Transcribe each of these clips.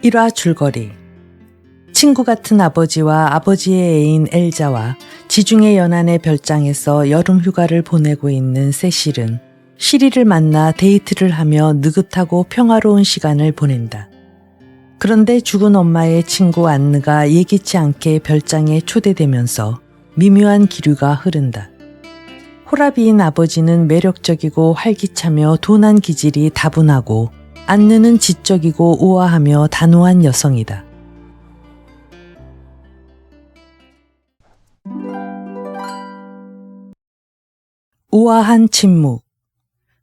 1화 줄거리. 친구 같은 아버지와 아버지의 애인 엘자와 지중해 연안의 별장에서 여름 휴가를 보내고 있는 세실은 시리를 만나 데이트를 하며 느긋하고 평화로운 시간을 보낸다. 그런데 죽은 엄마의 친구 안느가 예기치 않게 별장에 초대되면서 미묘한 기류가 흐른다. 호라비인 아버지는 매력적이고 활기차며 둔한 기질이 다분하고 안느는 지적이고 우아하며 단호한 여성이다. 우아한 침묵.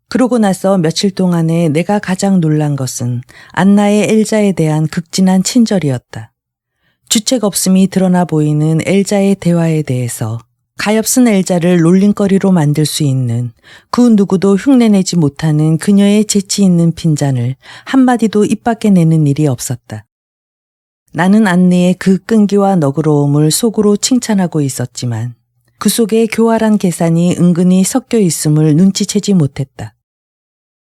그러고 나서 며칠 동안에 내가 가장 놀란 것은 안나의 엘자에 대한 극진한 친절이었다. 주책 없음이 드러나 보이는 엘자의 대화에 대해서 가엾은 엘자를 놀림거리로 만들 수 있는 그 누구도 흉내내지 못하는 그녀의 재치 있는 핀잔을 한마디도 입 밖에 내는 일이 없었다. 나는 안느의 그 끈기와 너그러움을 속으로 칭찬하고 있었지만 그 속에 교활한 계산이 은근히 섞여 있음을 눈치채지 못했다.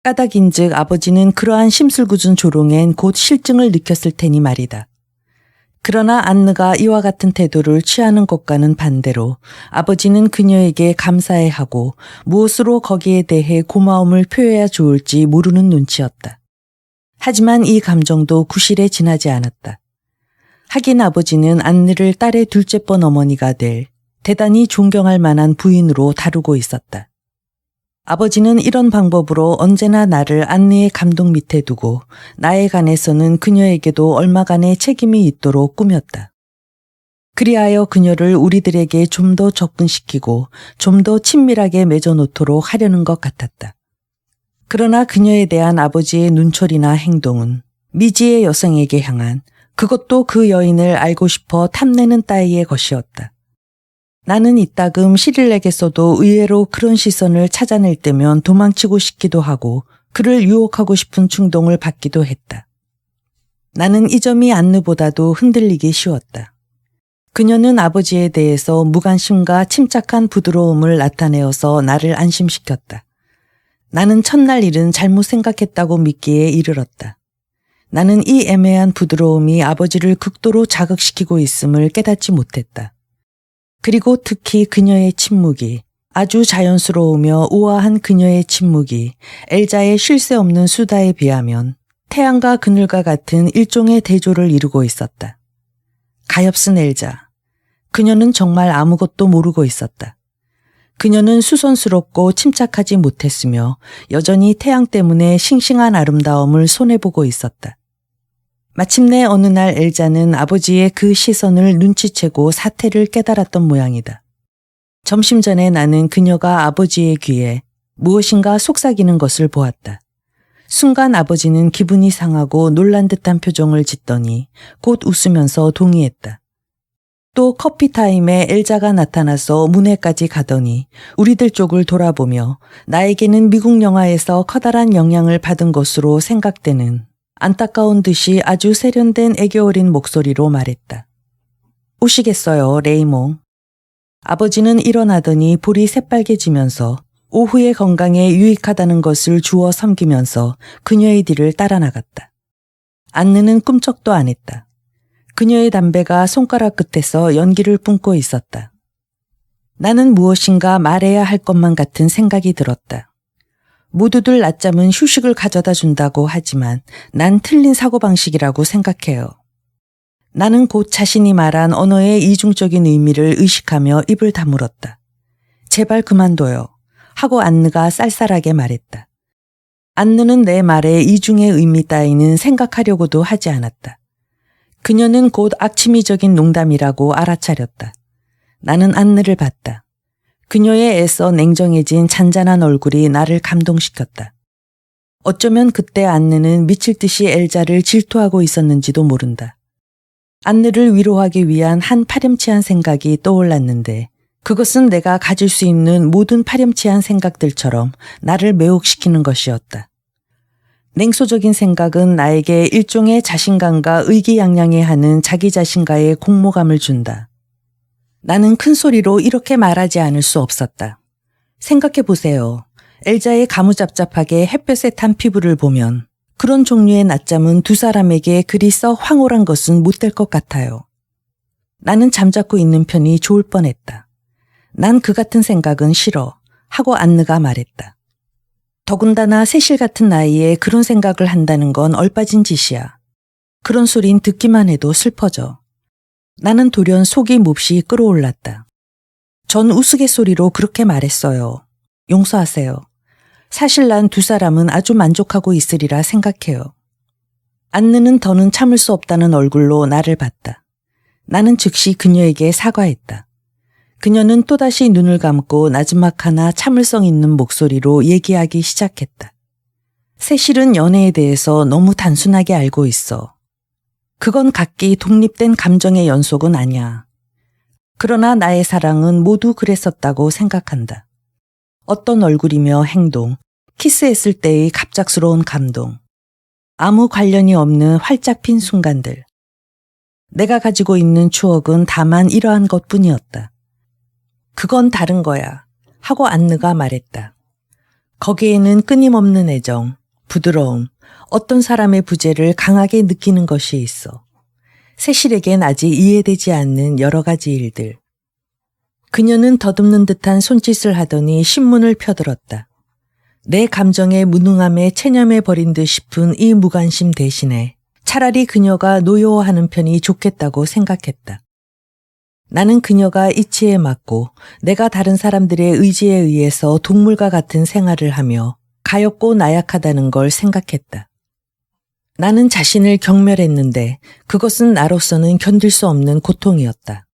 까닭인즉 아버지는 그러한 심술궂은 조롱엔 곧 실증을 느꼈을 테니 말이다. 그러나 안느가 이와 같은 태도를 취하는 것과는 반대로 아버지는 그녀에게 감사해하고 무엇으로 거기에 대해 고마움을 표해야 좋을지 모르는 눈치였다. 하지만 이 감정도 구실에 지나지 않았다. 하긴 아버지는 안느를 딸의 둘째번 어머니가 될 대단히 존경할 만한 부인으로 다루고 있었다. 아버지는 이런 방법으로 언제나 나를 안느의 감독 밑에 두고 나에 관해서는 그녀에게도 얼마간의 책임이 있도록 꾸몄다. 그리하여 그녀를 우리들에게 좀 더 접근시키고 좀 더 친밀하게 맺어놓도록 하려는 것 같았다. 그러나 그녀에 대한 아버지의 눈초리나 행동은 미지의 여성에게 향한, 그것도 그 여인을 알고 싶어 탐내는 따위의 것이었다. 나는 이따금 시릴에게서도 의외로 그런 시선을 찾아낼 때면 도망치고 싶기도 하고 그를 유혹하고 싶은 충동을 받기도 했다. 나는 이 점이 안느보다도 흔들리기 쉬웠다. 그녀는 아버지에 대해서 무관심과 침착한 부드러움을 나타내어서 나를 안심시켰다. 나는 첫날 일은 잘못 생각했다고 믿기에 이르렀다. 나는 이 애매한 부드러움이 아버지를 극도로 자극시키고 있음을 깨닫지 못했다. 그리고 특히 그녀의 침묵이, 아주 자연스러우며 우아한 그녀의 침묵이 엘자의 쉴 새 없는 수다에 비하면 태양과 그늘과 같은 일종의 대조를 이루고 있었다. 가엾은 엘자. 그녀는 정말 아무것도 모르고 있었다. 그녀는 수선스럽고 침착하지 못했으며 여전히 태양 때문에 싱싱한 아름다움을 손해보고 있었다. 마침내 어느 날 엘자는 아버지의 그 시선을 눈치채고 사태를 깨달았던 모양이다. 점심 전에 나는 그녀가 아버지의 귀에 무엇인가 속삭이는 것을 보았다. 순간 아버지는 기분이 상하고 놀란 듯한 표정을 짓더니 곧 웃으면서 동의했다. 또 커피타임에 엘자가 나타나서 문회까지 가더니 우리들 쪽을 돌아보며 나에게는 미국 영화에서 커다란 영향을 받은 것으로 생각되는 안타까운 듯이 아주 세련된 애교 어린 목소리로 말했다. 오시겠어요, 레이몽. 아버지는 일어나더니 볼이 새빨개지면서 오후의 건강에 유익하다는 것을 주워 섬기면서 그녀의 뒤를 따라 나갔다. 안느는 꿈쩍도 안 했다. 그녀의 담배가 손가락 끝에서 연기를 뿜고 있었다. 나는 무엇인가 말해야 할 것만 같은 생각이 들었다. 모두들 낮잠은 휴식을 가져다 준다고 하지만 난 틀린 사고방식이라고 생각해요. 나는 곧 자신이 말한 언어의 이중적인 의미를 의식하며 입을 다물었다. 제발 그만둬요. 하고 안느가 쌀쌀하게 말했다. 안느는 내 말에 이중의 의미 따위는 생각하려고도 하지 않았다. 그녀는 곧 악취미적인 농담이라고 알아차렸다. 나는 안느를 봤다. 그녀의 애써 냉정해진 잔잔한 얼굴이 나를 감동시켰다. 어쩌면 그때 안느는 미칠 듯이 엘자를 질투하고 있었는지도 모른다. 안느를 위로하기 위한 한 파렴치한 생각이 떠올랐는데 그것은 내가 가질 수 있는 모든 파렴치한 생각들처럼 나를 매혹시키는 것이었다. 냉소적인 생각은 나에게 일종의 자신감과 의기양양해하는 자기 자신과의 공모감을 준다. 나는 큰 소리로 이렇게 말하지 않을 수 없었다. 생각해 보세요. 엘자의 가무잡잡하게 햇볕에 탄 피부를 보면 그런 종류의 낮잠은 두 사람에게 그리 썩 황홀한 것은 못 될 것 같아요. 나는 잠자고 있는 편이 좋을 뻔했다. 난 그 같은 생각은 싫어 하고 안느가 말했다. 더군다나 세실 같은 나이에 그런 생각을 한다는 건 얼빠진 짓이야. 그런 소린 듣기만 해도 슬퍼져. 나는 돌연 속이 몹시 끓어올랐다. 전 우스갯소리로 그렇게 말했어요. 용서하세요. 사실 난 두 사람은 아주 만족하고 있으리라 생각해요. 안느는 더는 참을 수 없다는 얼굴로 나를 봤다. 나는 즉시 그녀에게 사과했다. 그녀는 또다시 눈을 감고 나지막하나 참을성 있는 목소리로 얘기하기 시작했다. 세실은 연애에 대해서 너무 단순하게 알고 있어. 그건 각기 독립된 감정의 연속은 아니야. 그러나 나의 사랑은 모두 그랬었다고 생각한다. 어떤 얼굴이며 행동, 키스했을 때의 갑작스러운 감동, 아무 관련이 없는 활짝 핀 순간들. 내가 가지고 있는 추억은 다만 이러한 것뿐이었다. 그건 다른 거야 하고 안느가 말했다. 거기에는 끊임없는 애정, 부드러움, 어떤 사람의 부재를 강하게 느끼는 것이 있어. 세실에겐 아직 이해되지 않는 여러 가지 일들. 그녀는 더듬는 듯한 손짓을 하더니 신문을 펴들었다. 내 감정의 무능함에 체념해 버린 듯 싶은 이 무관심 대신에 차라리 그녀가 노여워하는 편이 좋겠다고 생각했다. 나는 그녀가 이치에 맞고 내가 다른 사람들의 의지에 의해서 동물과 같은 생활을 하며 가엾고 나약하다는 걸 생각했다. 나는 자신을 경멸했는데 그것은 나로서는 견딜 수 없는 고통이었다.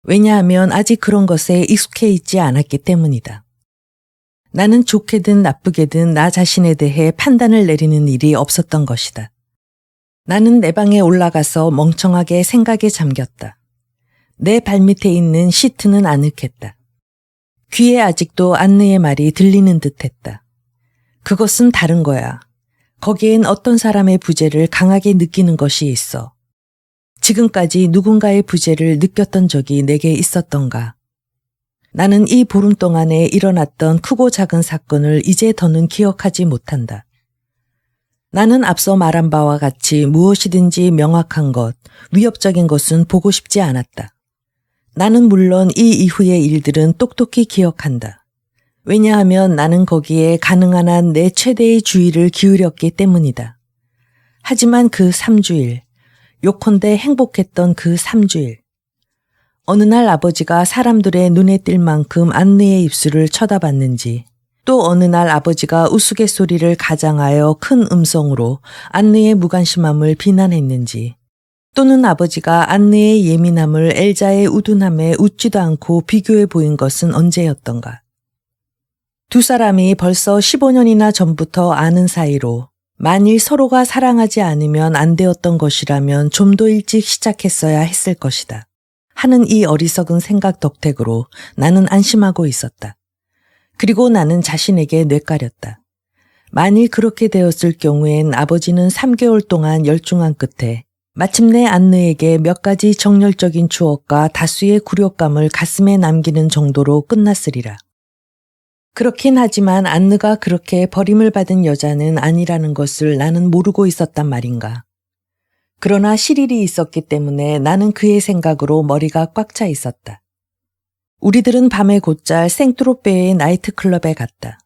왜냐하면 아직 그런 것에 익숙해 있지 않았기 때문이다. 나는 좋게든 나쁘게든 나 자신에 대해 판단을 내리는 일이 없었던 것이다. 나는 내 방에 올라가서 멍청하게 생각에 잠겼다. 내 발밑에 있는 시트는 아늑했다. 귀에 아직도 안느의 말이 들리는 듯했다. 그것은 다른 거야. 거기엔 어떤 사람의 부재를 강하게 느끼는 것이 있어. 지금까지 누군가의 부재를 느꼈던 적이 내게 있었던가. 나는 이 보름 동안에 일어났던 크고 작은 사건을 이제 더는 기억하지 못한다. 나는 앞서 말한 바와 같이 무엇이든지 명확한 것, 위협적인 것은 보고 싶지 않았다. 나는 물론 이 이후의 일들은 똑똑히 기억한다. 왜냐하면 나는 거기에 가능한 한 내 최대의 주의를 기울였기 때문이다. 하지만 그 3주일, 요컨대 행복했던 그 3주일. 어느 날 아버지가 사람들의 눈에 띌 만큼 안느의 입술을 쳐다봤는지, 또 어느 날 아버지가 우스갯소리를 가장하여 큰 음성으로 안느의 무관심함을 비난했는지, 또는 아버지가 안느의 예민함을 엘자의 우둔함에 웃지도 않고 비교해 보인 것은 언제였던가. 두 사람이 벌써 15년이나 전부터 아는 사이로 만일 서로가 사랑하지 않으면 안 되었던 것이라면 좀 더 일찍 시작했어야 했을 것이다. 하는 이 어리석은 생각 덕택으로 나는 안심하고 있었다. 그리고 나는 자신에게 뇌까렸다. 만일 그렇게 되었을 경우엔 아버지는 3개월 동안 열중한 끝에 마침내 안느에게 몇 가지 정열적인 추억과 다수의 굴욕감을 가슴에 남기는 정도로 끝났으리라. 그렇긴 하지만 안느가 그렇게 버림을 받은 여자는 아니라는 것을 나는 모르고 있었단 말인가. 그러나 실일이 있었기 때문에 나는 그의 생각으로 머리가 꽉 차 있었다. 우리들은 밤에 곧잘 생트로페의 나이트클럽에 갔다.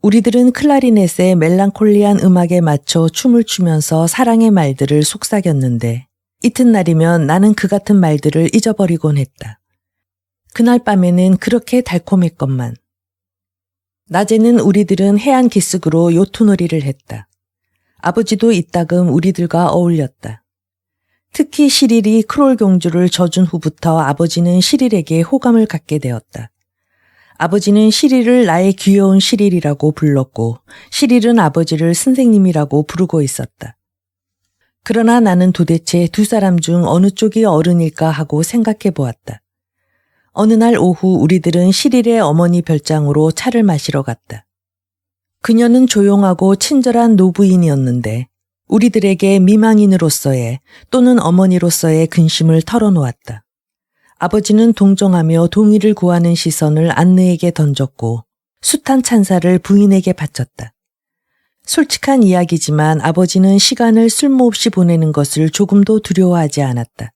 우리들은 클라리넷의 멜랑콜리한 음악에 맞춰 춤을 추면서 사랑의 말들을 속삭였는데 이튿날이면 나는 그 같은 말들을 잊어버리곤 했다. 그날 밤에는 그렇게 달콤했건만. 낮에는 우리들은 해안 기슭으로 요트놀이를 했다. 아버지도 이따금 우리들과 어울렸다. 특히 시릴이 크롤 공주를 져준 후부터 아버지는 시릴에게 호감을 갖게 되었다. 아버지는 시릴을 나의 귀여운 시릴이라고 불렀고 시릴은 아버지를 선생님이라고 부르고 있었다. 그러나 나는 도대체 두 사람 중 어느 쪽이 어른일까 하고 생각해 보았다. 어느 날 오후 우리들은 시릴의 어머니 별장으로 차를 마시러 갔다. 그녀는 조용하고 친절한 노부인이었는데 우리들에게 미망인으로서의 또는 어머니로서의 근심을 털어놓았다. 아버지는 동정하며 동의를 구하는 시선을 안느에게 던졌고 숱한 찬사를 부인에게 바쳤다. 솔직한 이야기지만 아버지는 시간을 쓸모없이 보내는 것을 조금도 두려워하지 않았다.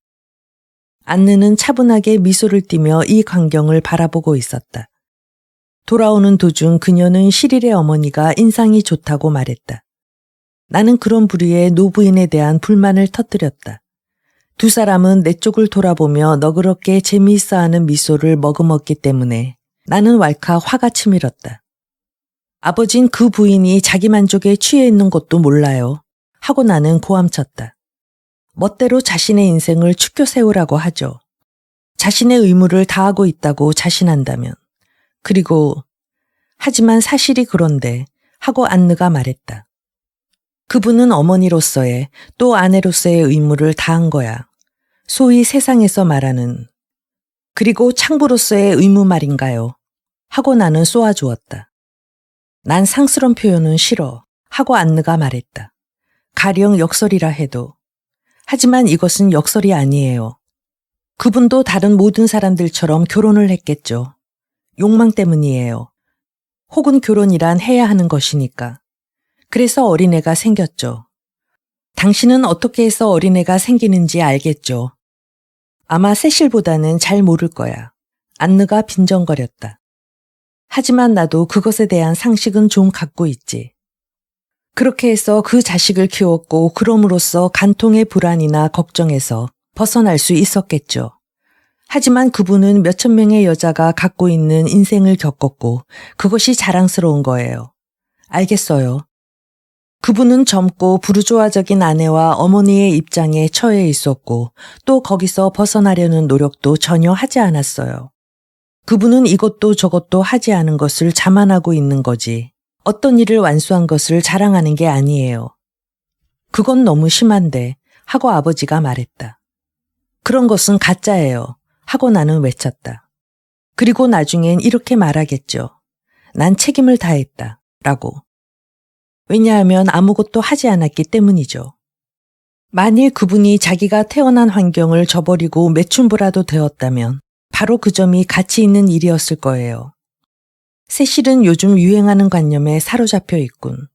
안느는 차분하게 미소를 띠며 이 광경을 바라보고 있었다. 돌아오는 도중 그녀는 시릴의 어머니가 인상이 좋다고 말했다. 나는 그런 부류의 노부인에 대한 불만을 터뜨렸다. 두 사람은 내 쪽을 돌아보며 너그럽게 재미있어하는 미소를 머금었기 때문에 나는 왈칵 화가 치밀었다. 아버진 그 부인이 자기 만족에 취해 있는 것도 몰라요. 하고 나는 고함쳤다. 멋대로 자신의 인생을 축켜 세우라고 하죠. 자신의 의무를 다하고 있다고 자신한다면. 그리고 하지만 사실이 그런데 하고 안느가 말했다. 그분은 어머니로서의 또 아내로서의 의무를 다한 거야. 소위 세상에서 말하는 그리고 창부로서의 의무 말인가요? 하고 나는 쏘아주었다. 난 상스러운 표현은 싫어 하고 안느가 말했다. 가령 역설이라 해도. 하지만 이것은 역설이 아니에요. 그분도 다른 모든 사람들처럼 결혼을 했겠죠. 욕망 때문이에요. 혹은 결혼이란 해야 하는 것이니까. 그래서 어린애가 생겼죠. 당신은 어떻게 해서 어린애가 생기는지 알겠죠. 아마 세실보다는 잘 모를 거야. 안느가 빈정거렸다. 하지만 나도 그것에 대한 상식은 좀 갖고 있지. 그렇게 해서 그 자식을 키웠고 그럼으로써 간통의 불안이나 걱정에서 벗어날 수 있었겠죠. 하지만 그분은 몇천 명의 여자가 갖고 있는 인생을 겪었고 그것이 자랑스러운 거예요. 알겠어요. 그분은 젊고 부르주아적인 아내와 어머니의 입장에 처해 있었고 또 거기서 벗어나려는 노력도 전혀 하지 않았어요. 그분은 이것도 저것도 하지 않은 것을 자만하고 있는 거지. 어떤 일을 완수한 것을 자랑하는 게 아니에요. 그건 너무 심한데 하고 아버지가 말했다. 그런 것은 가짜예요. 하고 나는 외쳤다. 그리고 나중엔 이렇게 말하겠죠. 난 책임을 다했다. 라고. 왜냐하면 아무것도 하지 않았기 때문이죠. 만일 그분이 자기가 태어난 환경을 저버리고 매춘부라도 되었다면 바로 그 점이 가치 있는 일이었을 거예요. 세실은 요즘 유행하는 관념에 사로잡혀 있군.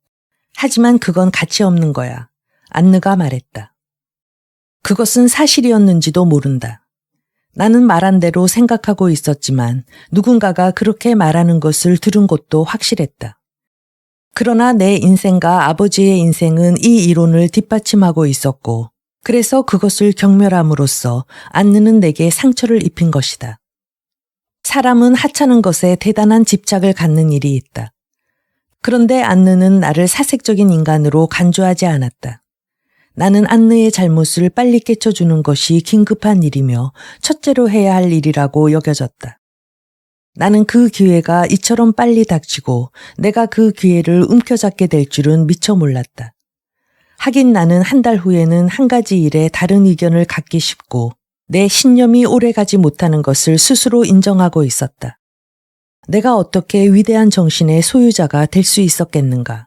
하지만 그건 가치 없는 거야. 안느가 말했다. 그것은 사실이었는지도 모른다. 나는 말한 대로 생각하고 있었지만 누군가가 그렇게 말하는 것을 들은 것도 확실했다. 그러나 내 인생과 아버지의 인생은 이 이론을 뒷받침하고 있었고 그래서 그것을 경멸함으로써 안느는 내게 상처를 입힌 것이다. 사람은 하찮은 것에 대단한 집착을 갖는 일이 있다. 그런데 안느는 나를 사색적인 인간으로 간주하지 않았다. 나는 안느의 잘못을 빨리 깨쳐주는 것이 긴급한 일이며 첫째로 해야 할 일이라고 여겨졌다. 나는 그 기회가 이처럼 빨리 닥치고 내가 그 기회를 움켜잡게 될 줄은 미처 몰랐다. 하긴 나는 한 달 후에는 한 가지 일에 다른 의견을 갖기 쉽고 내 신념이 오래가지 못하는 것을 스스로 인정하고 있었다. 내가 어떻게 위대한 정신의 소유자가 될 수 있었겠는가.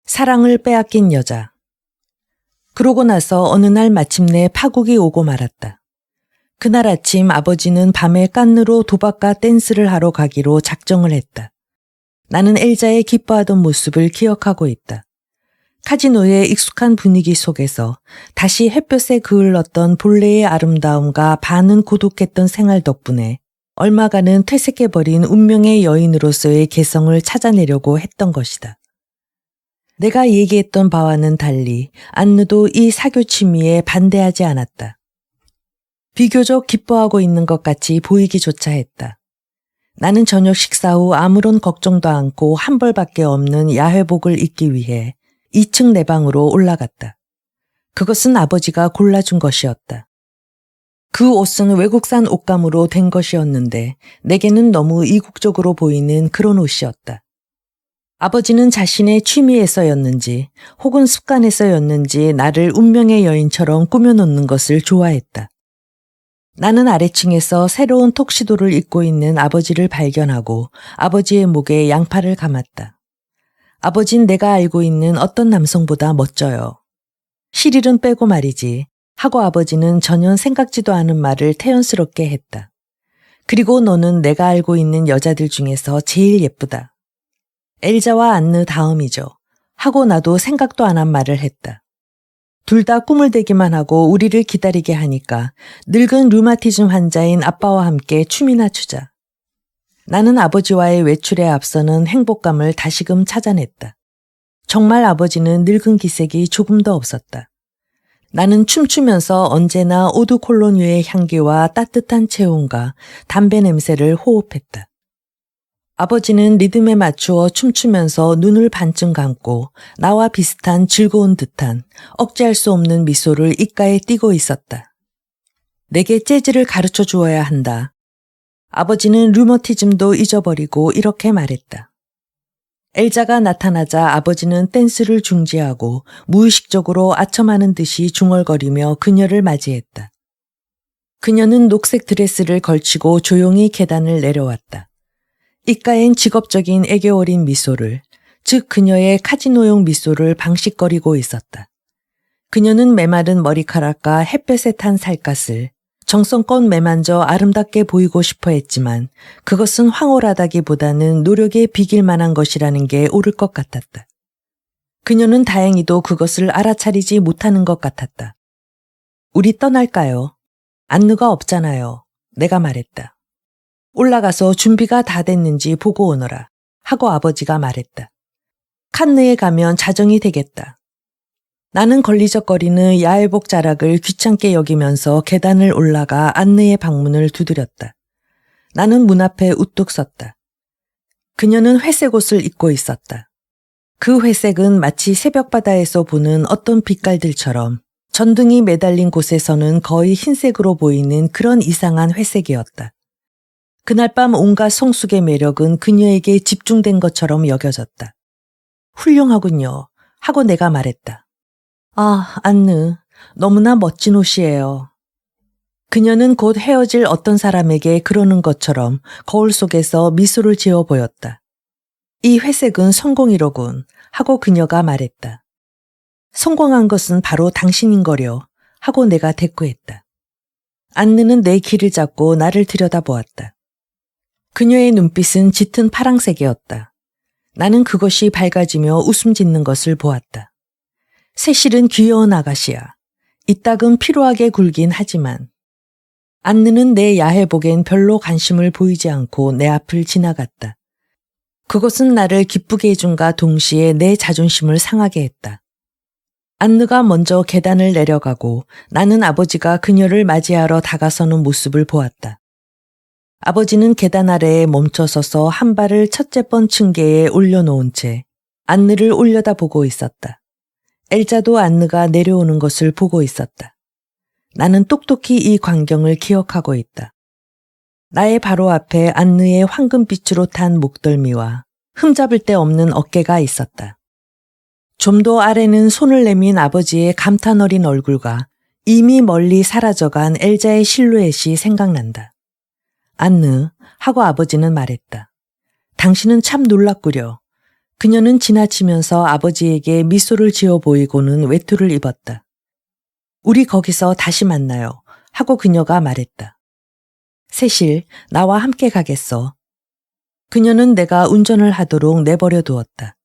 사랑을 빼앗긴 여자. 그러고 나서 어느 날 마침내 파국이 오고 말았다. 그날 아침 아버지는 밤에 깐느로 도박과 댄스를 하러 가기로 작정을 했다. 나는 엘자의 기뻐하던 모습을 기억하고 있다. 카지노의 익숙한 분위기 속에서 다시 햇볕에 그을렀던 본래의 아름다움과 반은 고독했던 생활 덕분에 얼마간은 퇴색해버린 운명의 여인으로서의 개성을 찾아내려고 했던 것이다. 내가 얘기했던 바와는 달리 안느도 이 사교 취미에 반대하지 않았다. 비교적 기뻐하고 있는 것 같이 보이기조차 했다. 나는 저녁 식사 후 아무런 걱정도 않고 한 벌밖에 없는 야회복을 입기 위해 2층 내 방으로 올라갔다. 그것은 아버지가 골라준 것이었다. 그 옷은 외국산 옷감으로 된 것이었는데 내게는 너무 이국적으로 보이는 그런 옷이었다. 아버지는 자신의 취미에서였는지 혹은 습관에서였는지 나를 운명의 여인처럼 꾸며놓는 것을 좋아했다. 나는 아래층에서 새로운 턱시도를 입고 있는 아버지를 발견하고 아버지의 목에 양팔을 감았다. 아버진 내가 알고 있는 어떤 남성보다 멋져요. 시릴은 빼고 말이지 하고 아버지는 전혀 생각지도 않은 말을 태연스럽게 했다. 그리고 너는 내가 알고 있는 여자들 중에서 제일 예쁘다. 엘자와 안느 다음이죠. 하고 나도 생각도 안 한 말을 했다. 둘 다 꿈을 대기만 하고 우리를 기다리게 하니까 늙은 류마티즘 환자인 아빠와 함께 춤이나 추자. 나는 아버지와의 외출에 앞서는 행복감을 다시금 찾아냈다. 정말 아버지는 늙은 기색이 조금도 없었다. 나는 춤추면서 언제나 오드 콜로뉴의 향기와 따뜻한 체온과 담배 냄새를 호흡했다. 아버지는 리듬에 맞추어 춤추면서 눈을 반쯤 감고 나와 비슷한 즐거운 듯한 억제할 수 없는 미소를 입가에 띠고 있었다. 내게 재즈를 가르쳐 주어야 한다. 아버지는 류머티즘도 잊어버리고 이렇게 말했다. 엘자가 나타나자 아버지는 댄스를 중지하고 무의식적으로 아첨하는 듯이 중얼거리며 그녀를 맞이했다. 그녀는 녹색 드레스를 걸치고 조용히 계단을 내려왔다. 입가엔 직업적인 애교 어린 미소를, 즉 그녀의 카지노용 미소를 방식거리고 있었다. 그녀는 메마른 머리카락과 햇볕에 탄 살갗을 정성껏 매만져 아름답게 보이고 싶어 했지만 그것은 황홀하다기보다는 노력에 비길 만한 것이라는 게 옳을 것 같았다. 그녀는 다행히도 그것을 알아차리지 못하는 것 같았다. 우리 떠날까요? 안느가 없잖아요. 내가 말했다. 올라가서 준비가 다 됐는지 보고 오너라 하고 아버지가 말했다. 칸느에 가면 자정이 되겠다. 나는 걸리적거리는 야외복 자락을 귀찮게 여기면서 계단을 올라가 안느의 방문을 두드렸다. 나는 문 앞에 우뚝 섰다. 그녀는 회색 옷을 입고 있었다. 그 회색은 마치 새벽바다에서 보는 어떤 빛깔들처럼 전등이 매달린 곳에서는 거의 흰색으로 보이는 그런 이상한 회색이었다. 그날 밤 온갖 성숙의 매력은 그녀에게 집중된 것처럼 여겨졌다. 훌륭하군요. 하고 내가 말했다. 아, 안느, 너무나 멋진 옷이에요. 그녀는 곧 헤어질 어떤 사람에게 그러는 것처럼 거울 속에서 미소를 지어 보였다. 이 회색은 성공이로군 하고 그녀가 말했다. 성공한 것은 바로 당신인 거려 하고 내가 대꾸했다. 안느는 내 귀를 잡고 나를 들여다보았다. 그녀의 눈빛은 짙은 파랑색이었다. 나는 그것이 밝아지며 웃음 짓는 것을 보았다. 세실은 귀여운 아가씨야. 이따금 피로하게 굴긴 하지만. 안느는 내 야해복엔 별로 관심을 보이지 않고 내 앞을 지나갔다. 그것은 나를 기쁘게 해준과 동시에 내 자존심을 상하게 했다. 안느가 먼저 계단을 내려가고 나는 아버지가 그녀를 맞이하러 다가서는 모습을 보았다. 아버지는 계단 아래에 멈춰서서 한 발을 첫째 번 층계에 올려놓은 채 안느를 올려다보고 있었다. 엘자도 안느가 내려오는 것을 보고 있었다. 나는 똑똑히 이 광경을 기억하고 있다. 나의 바로 앞에 안느의 황금빛으로 탄 목덜미와 흠잡을 데 없는 어깨가 있었다. 좀 더 아래는 손을 내민 아버지의 감탄 어린 얼굴과 이미 멀리 사라져간 엘자의 실루엣이 생각난다. 안느, 하고 아버지는 말했다. 당신은 참 놀랍구려. 그녀는 지나치면서 아버지에게 미소를 지어 보이고는 외투를 입었다. 우리 거기서 다시 만나요. 하고 그녀가 말했다. 세실, 나와 함께 가겠어. 그녀는 내가 운전을 하도록 내버려 두었다.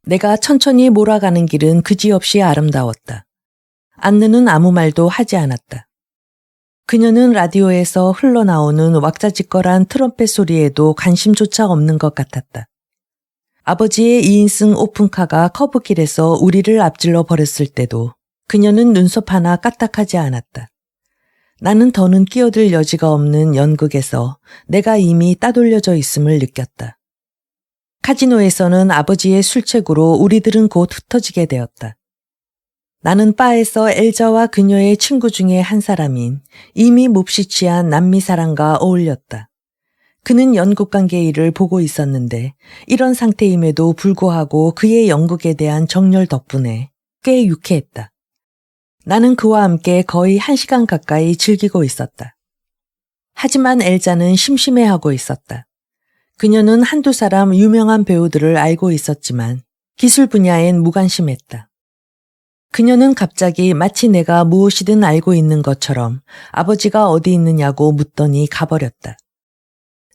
내가 천천히 몰아가는 길은 그지없이 아름다웠다. 안느는 아무 말도 하지 않았다. 그녀는 라디오에서 흘러나오는 왁자지껄한 트럼펫 소리에도 관심조차 없는 것 같았다. 아버지의 2인승 오픈카가 커브길에서 우리를 앞질러 버렸을 때도 그녀는 눈썹 하나 까딱하지 않았다. 나는 더는 끼어들 여지가 없는 연극에서 내가 이미 따돌려져 있음을 느꼈다. 카지노에서는 아버지의 술책으로 우리들은 곧 흩어지게 되었다. 나는 바에서 엘자와 그녀의 친구 중에 한 사람인 이미 몹시 취한 남미 사람과 어울렸다. 그는 연극 관계 일을 보고 있었는데 이런 상태임에도 불구하고 그의 연극에 대한 정열 덕분에 꽤 유쾌했다. 나는 그와 함께 거의 1시간 가까이 즐기고 있었다. 하지만 엘자는 심심해하고 있었다. 그녀는 한두 사람 유명한 배우들을 알고 있었지만 기술 분야엔 무관심했다. 그녀는 갑자기 마치 내가 무엇이든 알고 있는 것처럼 아버지가 어디 있느냐고 묻더니 가버렸다.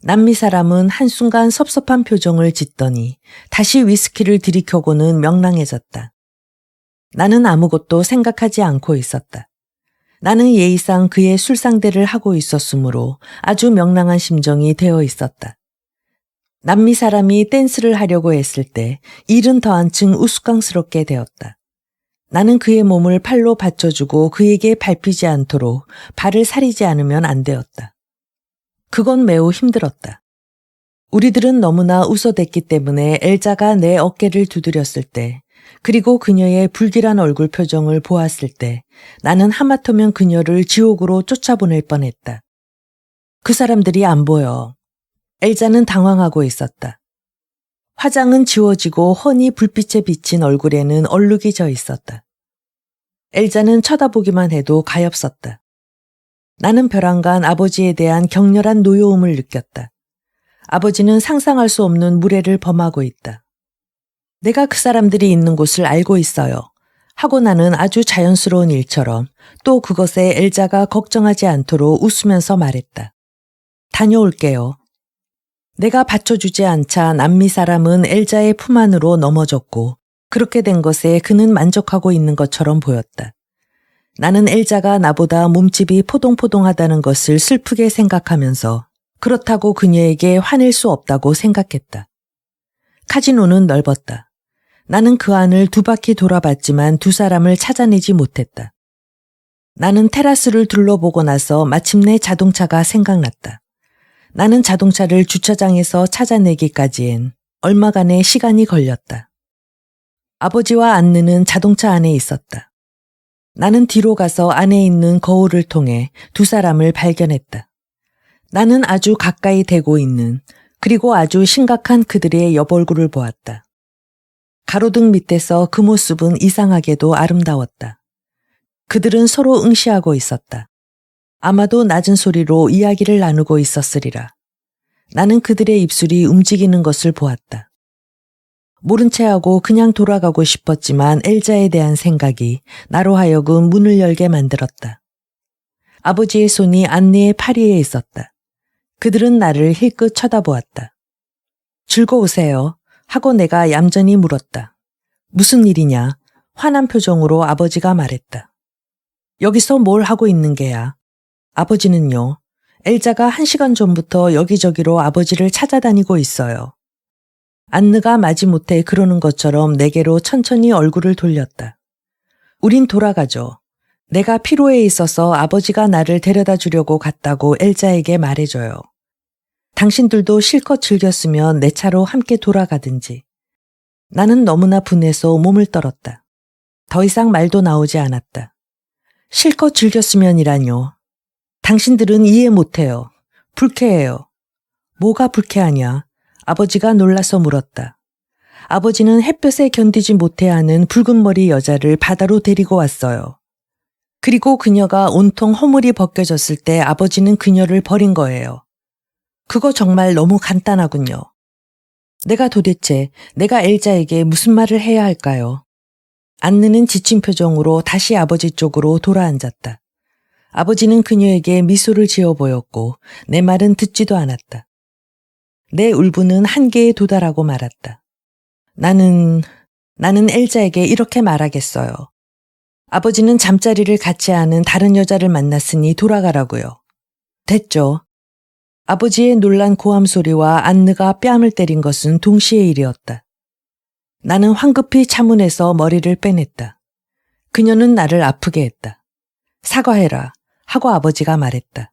남미 사람은 한순간 섭섭한 표정을 짓더니 다시 위스키를 들이켜고는 명랑해졌다. 나는 아무것도 생각하지 않고 있었다. 나는 예의상 그의 술상대를 하고 있었으므로 아주 명랑한 심정이 되어 있었다. 남미 사람이 댄스를 하려고 했을 때 일은 더 한층 우스꽝스럽게 되었다. 나는 그의 몸을 팔로 받쳐주고 그에게 밟히지 않도록 발을 사리지 않으면 안 되었다. 그건 매우 힘들었다. 우리들은 너무나 웃어댔기 때문에 엘자가 내 어깨를 두드렸을 때, 그리고 그녀의 불길한 얼굴 표정을 보았을 때 나는 하마터면 그녀를 지옥으로 쫓아보낼 뻔했다. 그 사람들이 안 보여. 엘자는 당황하고 있었다. 화장은 지워지고 훤히 불빛에 비친 얼굴에는 얼룩이 져 있었다. 엘자는 쳐다보기만 해도 가엾었다. 나는 벼랑간 아버지에 대한 격렬한 노여움을 느꼈다. 아버지는 상상할 수 없는 무례를 범하고 있다. 내가 그 사람들이 있는 곳을 알고 있어요. 하고 나는 아주 자연스러운 일처럼 또 그것에 엘자가 걱정하지 않도록 웃으면서 말했다. 다녀올게요. 내가 받쳐주지 않자 남미 사람은 엘자의 품 안으로 넘어졌고 그렇게 된 것에 그는 만족하고 있는 것처럼 보였다. 나는 엘자가 나보다 몸집이 포동포동하다는 것을 슬프게 생각하면서 그렇다고 그녀에게 화낼 수 없다고 생각했다. 카지노는 넓었다. 나는 그 안을 2바퀴 돌아봤지만 두 사람을 찾아내지 못했다. 나는 테라스를 둘러보고 나서 마침내 자동차가 생각났다. 나는 자동차를 주차장에서 찾아내기까지엔 얼마간의 시간이 걸렸다. 아버지와 안느는 자동차 안에 있었다. 나는 뒤로 가서 안에 있는 거울을 통해 두 사람을 발견했다. 나는 아주 가까이 대고 있는 그리고 아주 심각한 그들의 옆얼굴을 보았다. 가로등 밑에서 그 모습은 이상하게도 아름다웠다. 그들은 서로 응시하고 있었다. 아마도 낮은 소리로 이야기를 나누고 있었으리라. 나는 그들의 입술이 움직이는 것을 보았다. 모른 채 하고 그냥 돌아가고 싶었지만 엘자에 대한 생각이 나로 하여금 문을 열게 만들었다. 아버지의 손이 안내의 팔 위에 있었다. 그들은 나를 힐끗 쳐다보았다. 즐거우세요? 하고 내가 얌전히 물었다. 무슨 일이냐? 화난 표정으로 아버지가 말했다. 여기서 뭘 하고 있는 게야? 아버지는요? 엘자가 1시간 전부터 여기저기로 아버지를 찾아다니고 있어요. 안느가 마지못해 그러는 것처럼 내게로 천천히 얼굴을 돌렸다. 우린 돌아가죠. 내가 피로에 있어서 아버지가 나를 데려다 주려고 갔다고 엘자에게 말해줘요. 당신들도 실컷 즐겼으면 내 차로 함께 돌아가든지. 나는 너무나 분해서 몸을 떨었다. 더 이상 말도 나오지 않았다. 실컷 즐겼으면이라뇨. 당신들은 이해 못해요. 불쾌해요. 뭐가 불쾌하냐? 아버지가 놀라서 물었다. 아버지는 햇볕에 견디지 못해하는 붉은 머리 여자를 바다로 데리고 왔어요. 그리고 그녀가 온통 허물이 벗겨졌을 때 아버지는 그녀를 버린 거예요. 그거 정말 너무 간단하군요. 내가 엘자에게 무슨 말을 해야 할까요? 안느는 지친 표정으로 다시 아버지 쪽으로 돌아앉았다. 아버지는 그녀에게 미소를 지어 보였고 내 말은 듣지도 않았다. 내 울분은 한계에 도달하고 말았다. 나는 엘자에게 이렇게 말하겠어요. 아버지는 잠자리를 같이 하는 다른 여자를 만났으니 돌아가라고요. 됐죠. 아버지의 놀란 고함 소리와 안느가 뺨을 때린 것은 동시에 일이었다. 나는 황급히 차문에서 머리를 빼냈다. 그녀는 나를 아프게 했다. 사과해라 하고 아버지가 말했다.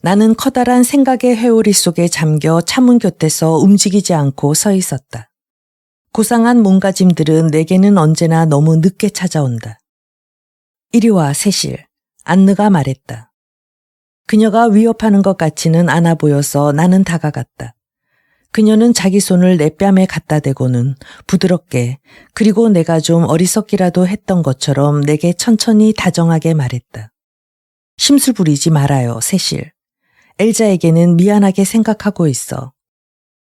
나는 커다란 생각의 회오리 속에 잠겨 차문 곁에서 움직이지 않고 서 있었다. 고상한 몸가짐들은 내게는 언제나 너무 늦게 찾아온다. 이리 와, 세실. 안느가 말했다. 그녀가 위협하는 것 같지는 않아 보여서 나는 다가갔다. 그녀는 자기 손을 내 뺨에 갖다 대고는 부드럽게 그리고 내가 좀 어리석기라도 했던 것처럼 내게 천천히 다정하게 말했다. 심술 부리지 말아요, 세실. 엘자에게는 미안하게 생각하고 있어.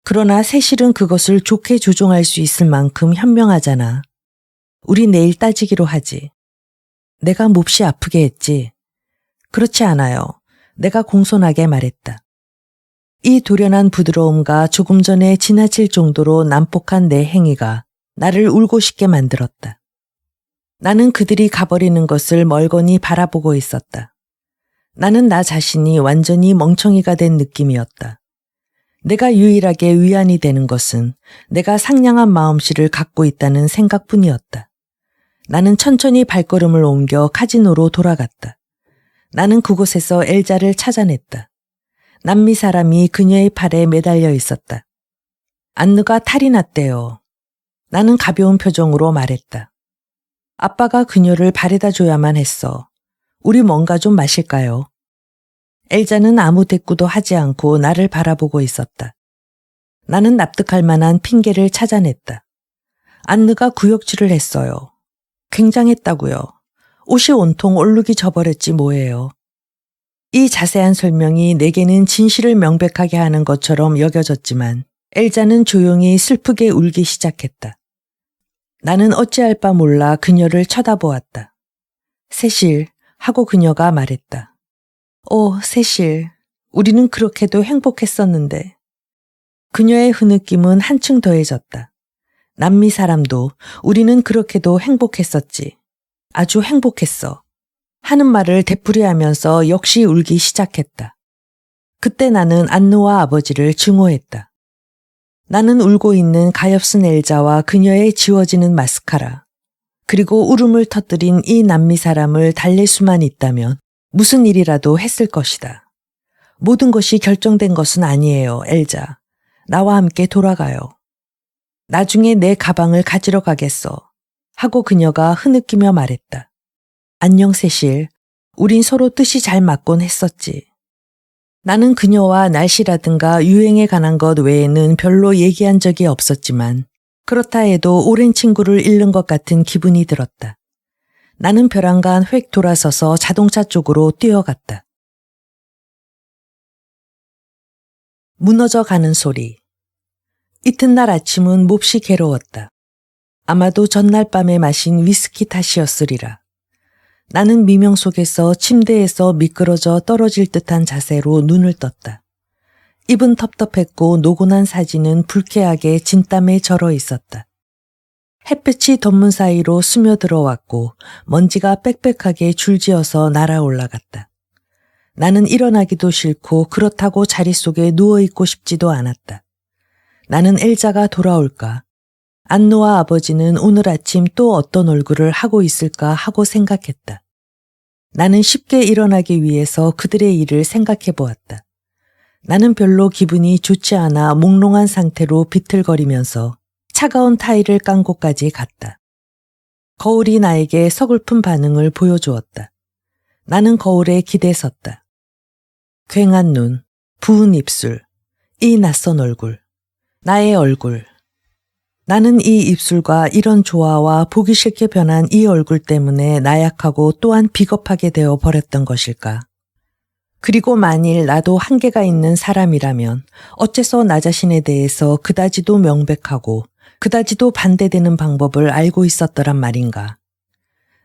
그러나 세실은 그것을 좋게 조종할 수 있을 만큼 현명하잖아. 우리 내일 따지기로 하지. 내가 몹시 아프게 했지. 그렇지 않아요. 내가 공손하게 말했다. 이 돌연한 부드러움과 조금 전에 지나칠 정도로 난폭한 내 행위가 나를 울고 싶게 만들었다. 나는 그들이 가버리는 것을 멀거니 바라보고 있었다. 나는 나 자신이 완전히 멍청이가 된 느낌이었다. 내가 유일하게 위안이 되는 것은 내가 상냥한 마음씨를 갖고 있다는 생각뿐이었다. 나는 천천히 발걸음을 옮겨 카지노로 돌아갔다. 나는 그곳에서 엘자를 찾아냈다. 남미 사람이 그녀의 팔에 매달려 있었다. 안느가 탈이 났대요. 나는 가벼운 표정으로 말했다. 아빠가 그녀를 바래다 줘야만 했어. 우리 뭔가 좀 마실까요? 엘자는 아무 대꾸도 하지 않고 나를 바라보고 있었다. 나는 납득할 만한 핑계를 찾아냈다. 안느가 구역질을 했어요. 굉장했다고요. 옷이 온통 얼룩이 져버렸지 뭐예요. 이 자세한 설명이 내게는 진실을 명백하게 하는 것처럼 여겨졌지만 엘자는 조용히 슬프게 울기 시작했다. 나는 어찌할 바 몰라 그녀를 쳐다보았다. 세실 하고 그녀가 말했다. 세실, 우리는 그렇게도 행복했었는데. 그녀의 흐느낌은 한층 더해졌다. 남미 사람도 우리는 그렇게도 행복했었지. 아주 행복했어. 하는 말을 되풀이하면서 역시 울기 시작했다. 그때 나는 안느와 아버지를 증오했다. 나는 울고 있는 가엾은 엘자와 그녀의 지워지는 마스카라, 그리고 울음을 터뜨린 이 남미 사람을 달랠 수만 있다면 무슨 일이라도 했을 것이다. 모든 것이 결정된 것은 아니에요, 엘자. 나와 함께 돌아가요. 나중에 내 가방을 가지러 가겠어. 하고 그녀가 흐느끼며 말했다. 안녕 세실, 우린 서로 뜻이 잘 맞곤 했었지. 나는 그녀와 날씨라든가 유행에 관한 것 외에는 별로 얘기한 적이 없었지만 그렇다 해도 오랜 친구를 잃는 것 같은 기분이 들었다. 나는 벼랑간 획 돌아서서 자동차 쪽으로 뛰어갔다. 무너져 가는 소리. 이튿날 아침은 몹시 괴로웠다. 아마도 전날 밤에 마신 위스키 탓이었으리라. 나는 미명 속에서 침대에서 미끄러져 떨어질 듯한 자세로 눈을 떴다. 입은 텁텁했고 노곤한 사지는 불쾌하게 진땀에 절어 있었다. 햇볕이 덧문 사이로 스며들어왔고 먼지가 빽빽하게 줄지어서 날아올라갔다. 나는 일어나기도 싫고 그렇다고 자리 속에 누워있고 싶지도 않았다. 나는 엘자가 돌아올까? 안느와 아버지는 오늘 아침 또 어떤 얼굴을 하고 있을까 하고 생각했다. 나는 쉽게 일어나기 위해서 그들의 일을 생각해 보았다. 나는 별로 기분이 좋지 않아 몽롱한 상태로 비틀거리면서 차가운 타일을 깐 곳까지 갔다. 거울이 나에게 서글픈 반응을 보여주었다. 나는 거울에 기대섰다. 괭한 눈, 부은 입술, 이 낯선 얼굴, 나의 얼굴. 나는 이 입술과 이런 조화와 보기 싫게 변한 이 얼굴 때문에 나약하고 또한 비겁하게 되어 버렸던 것일까? 그리고 만일 나도 한계가 있는 사람이라면 어째서 나 자신에 대해서 그다지도 명백하고 그다지도 반대되는 방법을 알고 있었더란 말인가?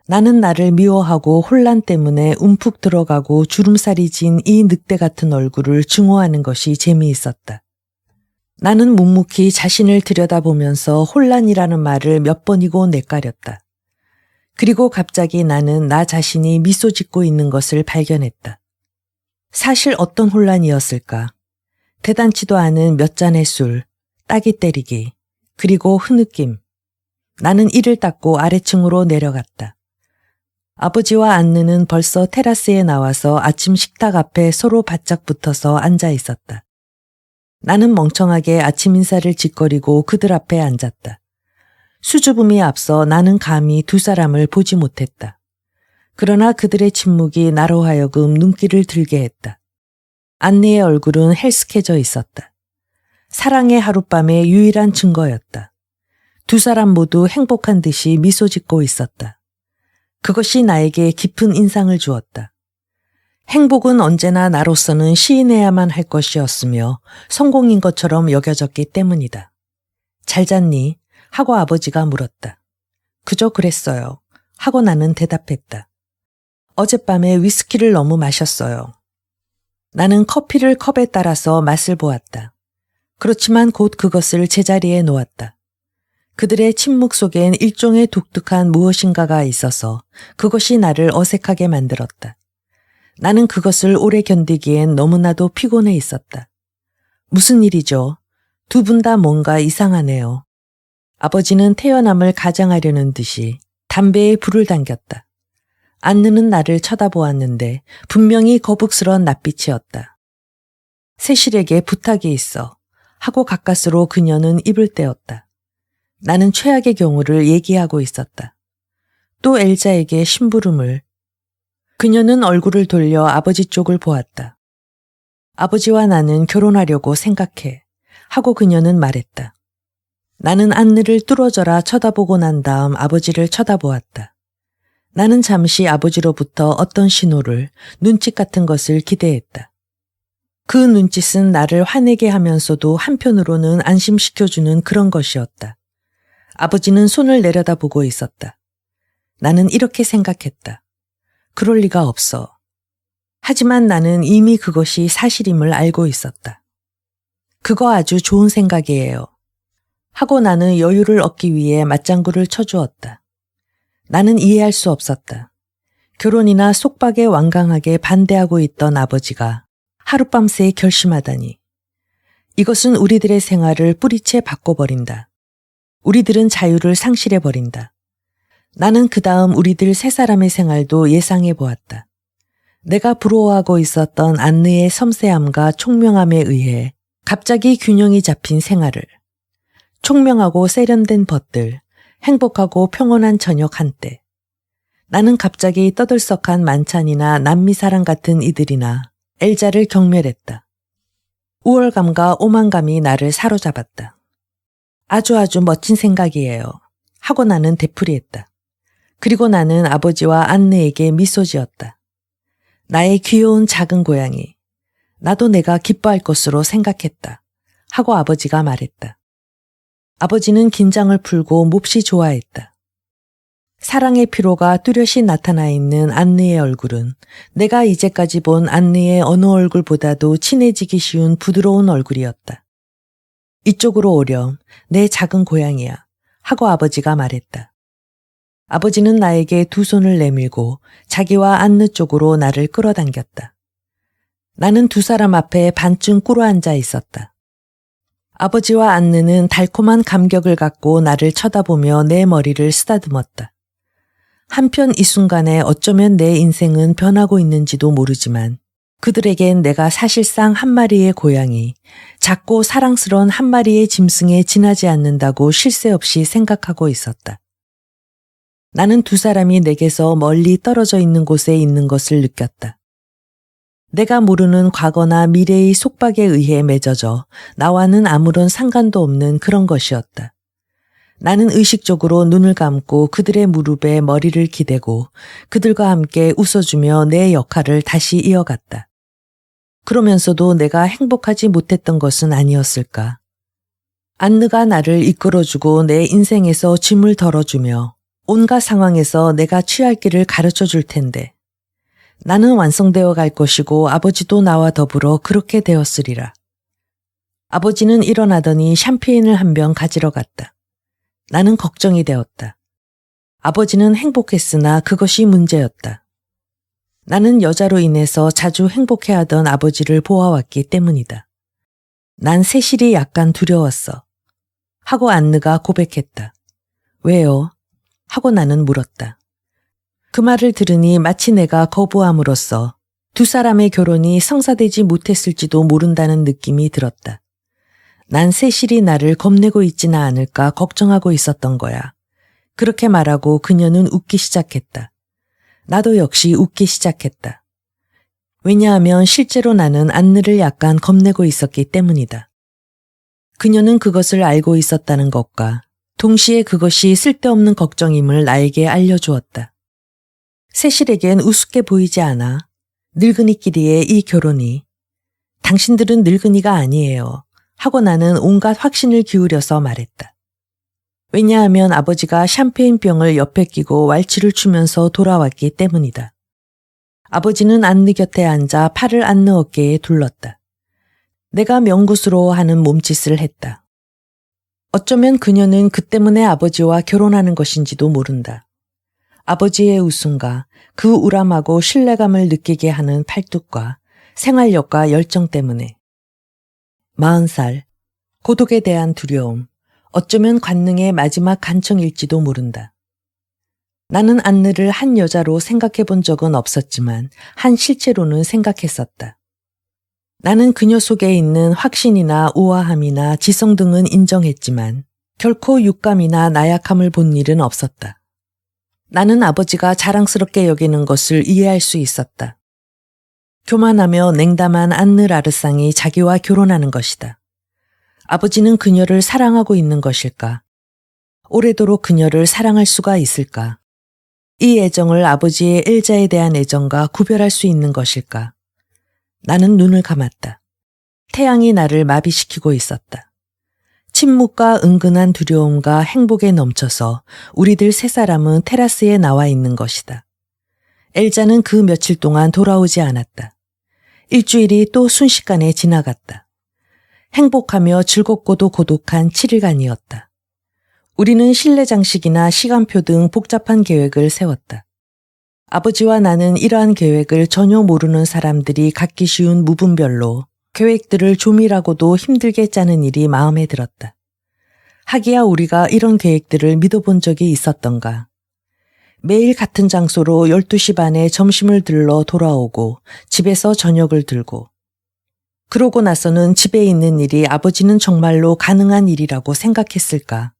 나는 나를 미워하고 혼란 때문에 움푹 들어가고 주름살이 진 이 늑대 같은 얼굴을 증오하는 것이 재미있었다. 나는 묵묵히 자신을 들여다보면서 혼란이라는 말을 몇 번이고 뇌까렸다. 그리고 갑자기 나는 나 자신이 미소 짓고 있는 것을 발견했다. 사실 어떤 혼란이었을까? 대단치도 않은 몇 잔의 술, 따기 때리기, 그리고 흐느낌. 나는 이를 닦고 아래층으로 내려갔다. 아버지와 안느는 벌써 테라스에 나와서 아침 식탁 앞에 서로 바짝 붙어서 앉아 있었다. 나는 멍청하게 아침 인사를 짓거리고 그들 앞에 앉았다. 수줍음이 앞서 나는 감히 두 사람을 보지 못했다. 그러나 그들의 침묵이 나로 하여금 눈길을 들게 했다. 안느의 얼굴은 헬스케져 있었다. 사랑의 하룻밤의 유일한 증거였다. 두 사람 모두 행복한 듯이 미소 짓고 있었다. 그것이 나에게 깊은 인상을 주었다. 행복은 언제나 나로서는 시인해야만 할 것이었으며 성공인 것처럼 여겨졌기 때문이다. 잘 잤니? 하고 아버지가 물었다. 그저 그랬어요. 하고 나는 대답했다. 어젯밤에 위스키를 너무 마셨어요. 나는 커피를 컵에 따라서 맛을 보았다. 그렇지만 곧 그것을 제자리에 놓았다. 그들의 침묵 속엔 일종의 독특한 무엇인가가 있어서 그것이 나를 어색하게 만들었다. 나는 그것을 오래 견디기엔 너무나도 피곤해 있었다. 무슨 일이죠? 두 분 다 뭔가 이상하네요. 아버지는 태어남을 가장하려는 듯이 담배에 불을 당겼다. 안느는 나를 쳐다보았는데 분명히 거북스런 낯빛이었다. 세실에게 부탁이 있어 하고 가까스로 그녀는 입을 떼었다. 나는 최악의 경우를 얘기하고 있었다. 또 엘자에게 심부름을. 그녀는 얼굴을 돌려 아버지 쪽을 보았다. 아버지와 나는 결혼하려고 생각해 하고 그녀는 말했다. 나는 안느를 뚫어져라 쳐다보고 난 다음 아버지를 쳐다보았다. 나는 잠시 아버지로부터 어떤 신호를, 눈짓 같은 것을 기대했다. 그 눈짓은 나를 화내게 하면서도 한편으로는 안심시켜주는 그런 것이었다. 아버지는 손을 내려다보고 있었다. 나는 이렇게 생각했다. 그럴 리가 없어. 하지만 나는 이미 그것이 사실임을 알고 있었다. 그거 아주 좋은 생각이에요. 하고 나는 여유를 얻기 위해 맞장구를 쳐주었다. 나는 이해할 수 없었다. 결혼이나 속박에 완강하게 반대하고 있던 아버지가 하룻밤새 결심하다니. 이것은 우리들의 생활을 뿌리채 바꿔버린다. 우리들은 자유를 상실해버린다. 나는 그 다음 우리들 세 사람의 생활도 예상해 보았다. 내가 부러워하고 있었던 안느의 섬세함과 총명함에 의해 갑자기 균형이 잡힌 생활을. 총명하고 세련된 벗들, 행복하고 평온한 저녁 한때. 나는 갑자기 떠들썩한 만찬이나 남미사랑 같은 이들이나 엘자를 경멸했다. 우월감과 오만감이 나를 사로잡았다. 아주 멋진 생각이에요. 하고 나는 되풀이했다. 그리고 나는 아버지와 안느에게 미소 지었다. 나의 귀여운 작은 고양이. 나도 내가 기뻐할 것으로 생각했다. 하고 아버지가 말했다. 아버지는 긴장을 풀고 몹시 좋아했다. 사랑의 피로가 뚜렷이 나타나 있는 안느의 얼굴은 내가 이제까지 본 안느의 어느 얼굴보다도 친해지기 쉬운 부드러운 얼굴이었다. 이쪽으로 오렴, 내 작은 고양이야. 하고 아버지가 말했다. 아버지는 나에게 두 손을 내밀고 자기와 안느 쪽으로 나를 끌어당겼다. 나는 두 사람 앞에 반쯤 꿇어앉아 있었다. 아버지와 안느는 달콤한 감격을 갖고 나를 쳐다보며 내 머리를 쓰다듬었다. 한편 이 순간에 어쩌면 내 인생은 변하고 있는지도 모르지만 그들에겐 내가 사실상 한 마리의 고양이, 작고 사랑스러운 한 마리의 짐승에 지나지 않는다고 쉴 새 없이 생각하고 있었다. 나는 두 사람이 내게서 멀리 떨어져 있는 곳에 있는 것을 느꼈다. 내가 모르는 과거나 미래의 속박에 의해 맺어져 나와는 아무런 상관도 없는 그런 것이었다. 나는 의식적으로 눈을 감고 그들의 무릎에 머리를 기대고 그들과 함께 웃어주며 내 역할을 다시 이어갔다. 그러면서도 내가 행복하지 못했던 것은 아니었을까? 안느가 나를 이끌어주고 내 인생에서 짐을 덜어주며 온갖 상황에서 내가 취할 길을 가르쳐 줄 텐데 나는 완성되어 갈 것이고 아버지도 나와 더불어 그렇게 되었으리라. 아버지는 일어나더니 샴페인을 한 병 가지러 갔다. 나는 걱정이 되었다. 아버지는 행복했으나 그것이 문제였다. 나는 여자로 인해서 자주 행복해하던 아버지를 보아왔기 때문이다. 난 세실이 약간 두려웠어. 하고 안느가 고백했다. 왜요? 하고 나는 물었다. 그 말을 들으니 마치 내가 거부함으로써 두 사람의 결혼이 성사되지 못했을지도 모른다는 느낌이 들었다. 난 세실이 나를 겁내고 있지는 않을까 걱정하고 있었던 거야. 그렇게 말하고 그녀는 웃기 시작했다. 나도 역시 웃기 시작했다. 왜냐하면 실제로 나는 안느를 약간 겁내고 있었기 때문이다. 그녀는 그것을 알고 있었다는 것과 동시에 그것이 쓸데없는 걱정임을 나에게 알려주었다. 세실에겐 우습게 보이지 않아. 늙은이끼리의 이 결혼이. 당신들은 늙은이가 아니에요. 하고 나는 온갖 확신을 기울여서 말했다. 왜냐하면 아버지가 샴페인병을 옆에 끼고 왈츠를 추면서 돌아왔기 때문이다. 아버지는 안느 곁에 앉아 팔을 안느 어깨에 둘렀다. 내가 명구스러워 하는 몸짓을 했다. 어쩌면 그녀는 그 때문에 아버지와 결혼하는 것인지도 모른다. 아버지의 웃음과 그 우람하고 신뢰감을 느끼게 하는 팔뚝과 생활력과 열정 때문에. 40살, 고독에 대한 두려움, 어쩌면 관능의 마지막 간청일지도 모른다. 나는 안느를 한 여자로 생각해 본 적은 없었지만 한 실체로는 생각했었다. 나는 그녀 속에 있는 확신이나 우아함이나 지성 등은 인정했지만 결코 육감이나 나약함을 본 일은 없었다. 나는 아버지가 자랑스럽게 여기는 것을 이해할 수 있었다. 교만하며 냉담한 안느 라르상이 자기와 결혼하는 것이다. 아버지는 그녀를 사랑하고 있는 것일까? 오래도록 그녀를 사랑할 수가 있을까? 이 애정을 아버지의 엘자에 대한 애정과 구별할 수 있는 것일까? 나는 눈을 감았다. 태양이 나를 마비시키고 있었다. 침묵과 은근한 두려움과 행복에 넘쳐서 우리들 세 사람은 테라스에 나와 있는 것이다. 엘자는 그 며칠 동안 돌아오지 않았다. 일주일이 또 순식간에 지나갔다. 행복하며 즐겁고도 고독한 7일간이었다. 우리는 실내 장식이나 시간표 등 복잡한 계획을 세웠다. 아버지와 나는 이러한 계획을 전혀 모르는 사람들이 갖기 쉬운 무분별로 계획들을 조밀하고도 힘들게 짜는 일이 마음에 들었다. 하기야 우리가 이런 계획들을 믿어본 적이 있었던가. 매일 같은 장소로 12시 반에 점심을 들러 돌아오고 집에서 저녁을 들고 그러고 나서는 집에 있는 일이 아버지는 정말로 가능한 일이라고 생각했을까.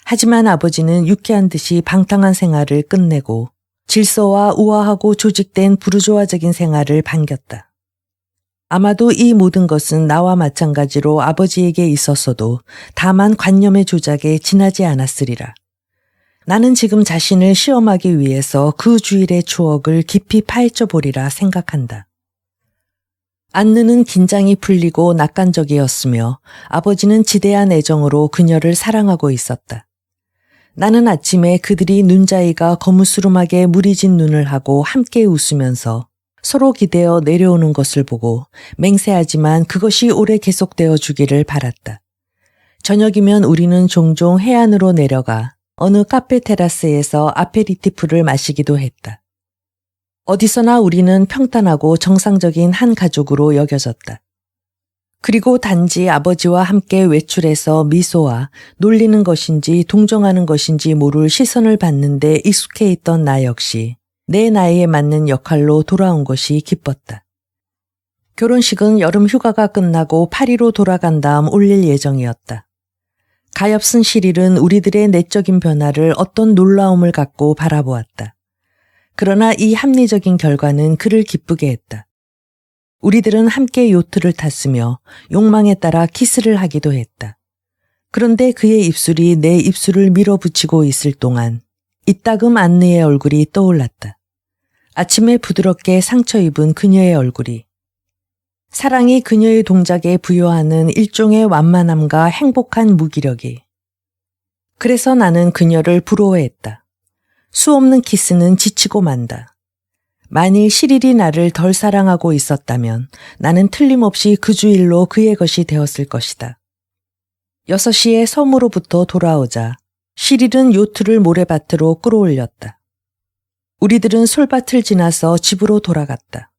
하지만 아버지는 유쾌한 듯이 방탕한 생활을 끝내고 질서와 우아하고 조직된 부르주아적인 생활을 반겼다. 아마도 이 모든 것은 나와 마찬가지로 아버지에게 있었어도 다만 관념의 조작에 지나지 않았으리라. 나는 지금 자신을 시험하기 위해서 그 주일의 추억을 깊이 파헤쳐 보리라 생각한다. 안느는 긴장이 풀리고 낙관적이었으며 아버지는 지대한 애정으로 그녀를 사랑하고 있었다. 나는 아침에 그들이 눈자위가 거무스름하게 무리진 눈을 하고 함께 웃으면서 서로 기대어 내려오는 것을 보고 맹세하지만 그것이 오래 계속되어 주기를 바랐다. 저녁이면 우리는 종종 해안으로 내려가 어느 카페 테라스에서 아페리티프를 마시기도 했다. 어디서나 우리는 평탄하고 정상적인 한 가족으로 여겨졌다. 그리고 단지 아버지와 함께 외출해서 미소와 놀리는 것인지 동정하는 것인지 모를 시선을 받는데 익숙해 있던 나 역시 내 나이에 맞는 역할로 돌아온 것이 기뻤다. 결혼식은 여름 휴가가 끝나고 파리로 돌아간 다음 올릴 예정이었다. 가엾은 시릴은 우리들의 내적인 변화를 어떤 놀라움을 갖고 바라보았다. 그러나 이 합리적인 결과는 그를 기쁘게 했다. 우리들은 함께 요트를 탔으며 욕망에 따라 키스를 하기도 했다. 그런데 그의 입술이 내 입술을 밀어붙이고 있을 동안 이따금 안느의 얼굴이 떠올랐다. 아침에 부드럽게 상처 입은 그녀의 얼굴이. 사랑이 그녀의 동작에 부여하는 일종의 완만함과 행복한 무기력이. 그래서 나는 그녀를 부러워했다. 수없는 키스는 지치고 만다. 만일 시릴이 나를 덜 사랑하고 있었다면 나는 틀림없이 그 주일로 그의 것이 되었을 것이다. 6시에 섬으로부터 돌아오자 시릴은 요트를 모래밭으로 끌어올렸다. 우리들은 솔밭을 지나서 집으로 돌아갔다.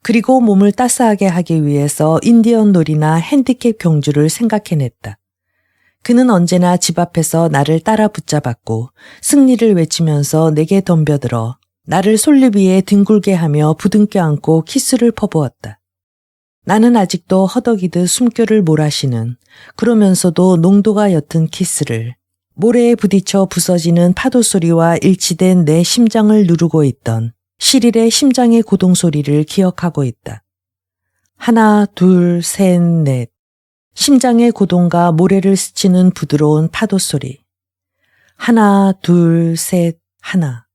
그리고 몸을 따스하게 하기 위해서 인디언 놀이나 핸디캡 경주를 생각해냈다. 그는 언제나 집 앞에서 나를 따라 붙잡았고 승리를 외치면서 내게 덤벼들어 나를 솔잎 위에 뒹굴게 하며 부둥켜 안고 키스를 퍼부었다. 나는 아직도 허덕이듯 숨결을 몰아쉬는 그러면서도 농도가 옅은 키스를 모래에 부딪혀 부서지는 파도 소리와 일치된 내 심장을 누르고 있던 시릴의 심장의 고동 소리를 기억하고 있다. 하나, 둘, 셋, 넷. 심장의 고동과 모래를 스치는 부드러운 파도 소리. 하나, 둘, 셋, 하나.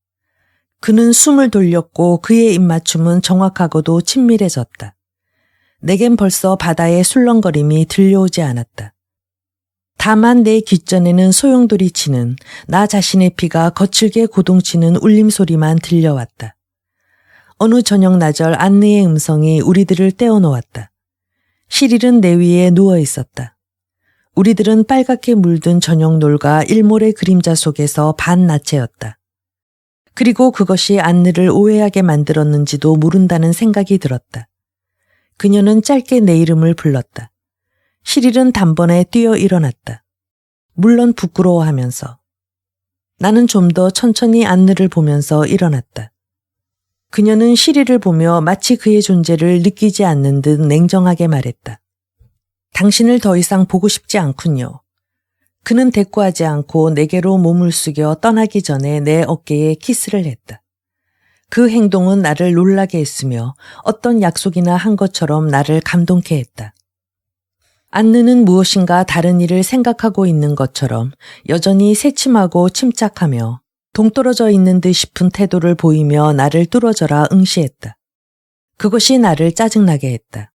그는 숨을 돌렸고 그의 입맞춤은 정확하고도 친밀해졌다. 내겐 벌써 바다의 술렁거림이 들려오지 않았다. 다만 내 귓전에는 소용돌이 치는 나 자신의 피가 거칠게 고동치는 울림소리만 들려왔다. 어느 저녁 나절 안느의 음성이 우리들을 떼어놓았다. 시릴은 내 위에 누워 있었다. 우리들은 빨갛게 물든 저녁 놀과 일몰의 그림자 속에서 반나체였다. 그리고 그것이 안느를 오해하게 만들었는지도 모른다는 생각이 들었다. 그녀는 짧게 내 이름을 불렀다. 시릴은 단번에 뛰어 일어났다. 물론 부끄러워하면서. 나는 좀 더 천천히 안느를 보면서 일어났다. 그녀는 시릴을 보며 마치 그의 존재를 느끼지 않는 듯 냉정하게 말했다. 당신을 더 이상 보고 싶지 않군요. 그는 대꾸하지 않고 내게로 몸을 숙여 떠나기 전에 내 어깨에 키스를 했다. 그 행동은 나를 놀라게 했으며 어떤 약속이나 한 것처럼 나를 감동케 했다. 안느는 무엇인가 다른 일을 생각하고 있는 것처럼 여전히 새침하고 침착하며 동떨어져 있는 듯 싶은 태도를 보이며 나를 뚫어져라 응시했다. 그것이 나를 짜증나게 했다.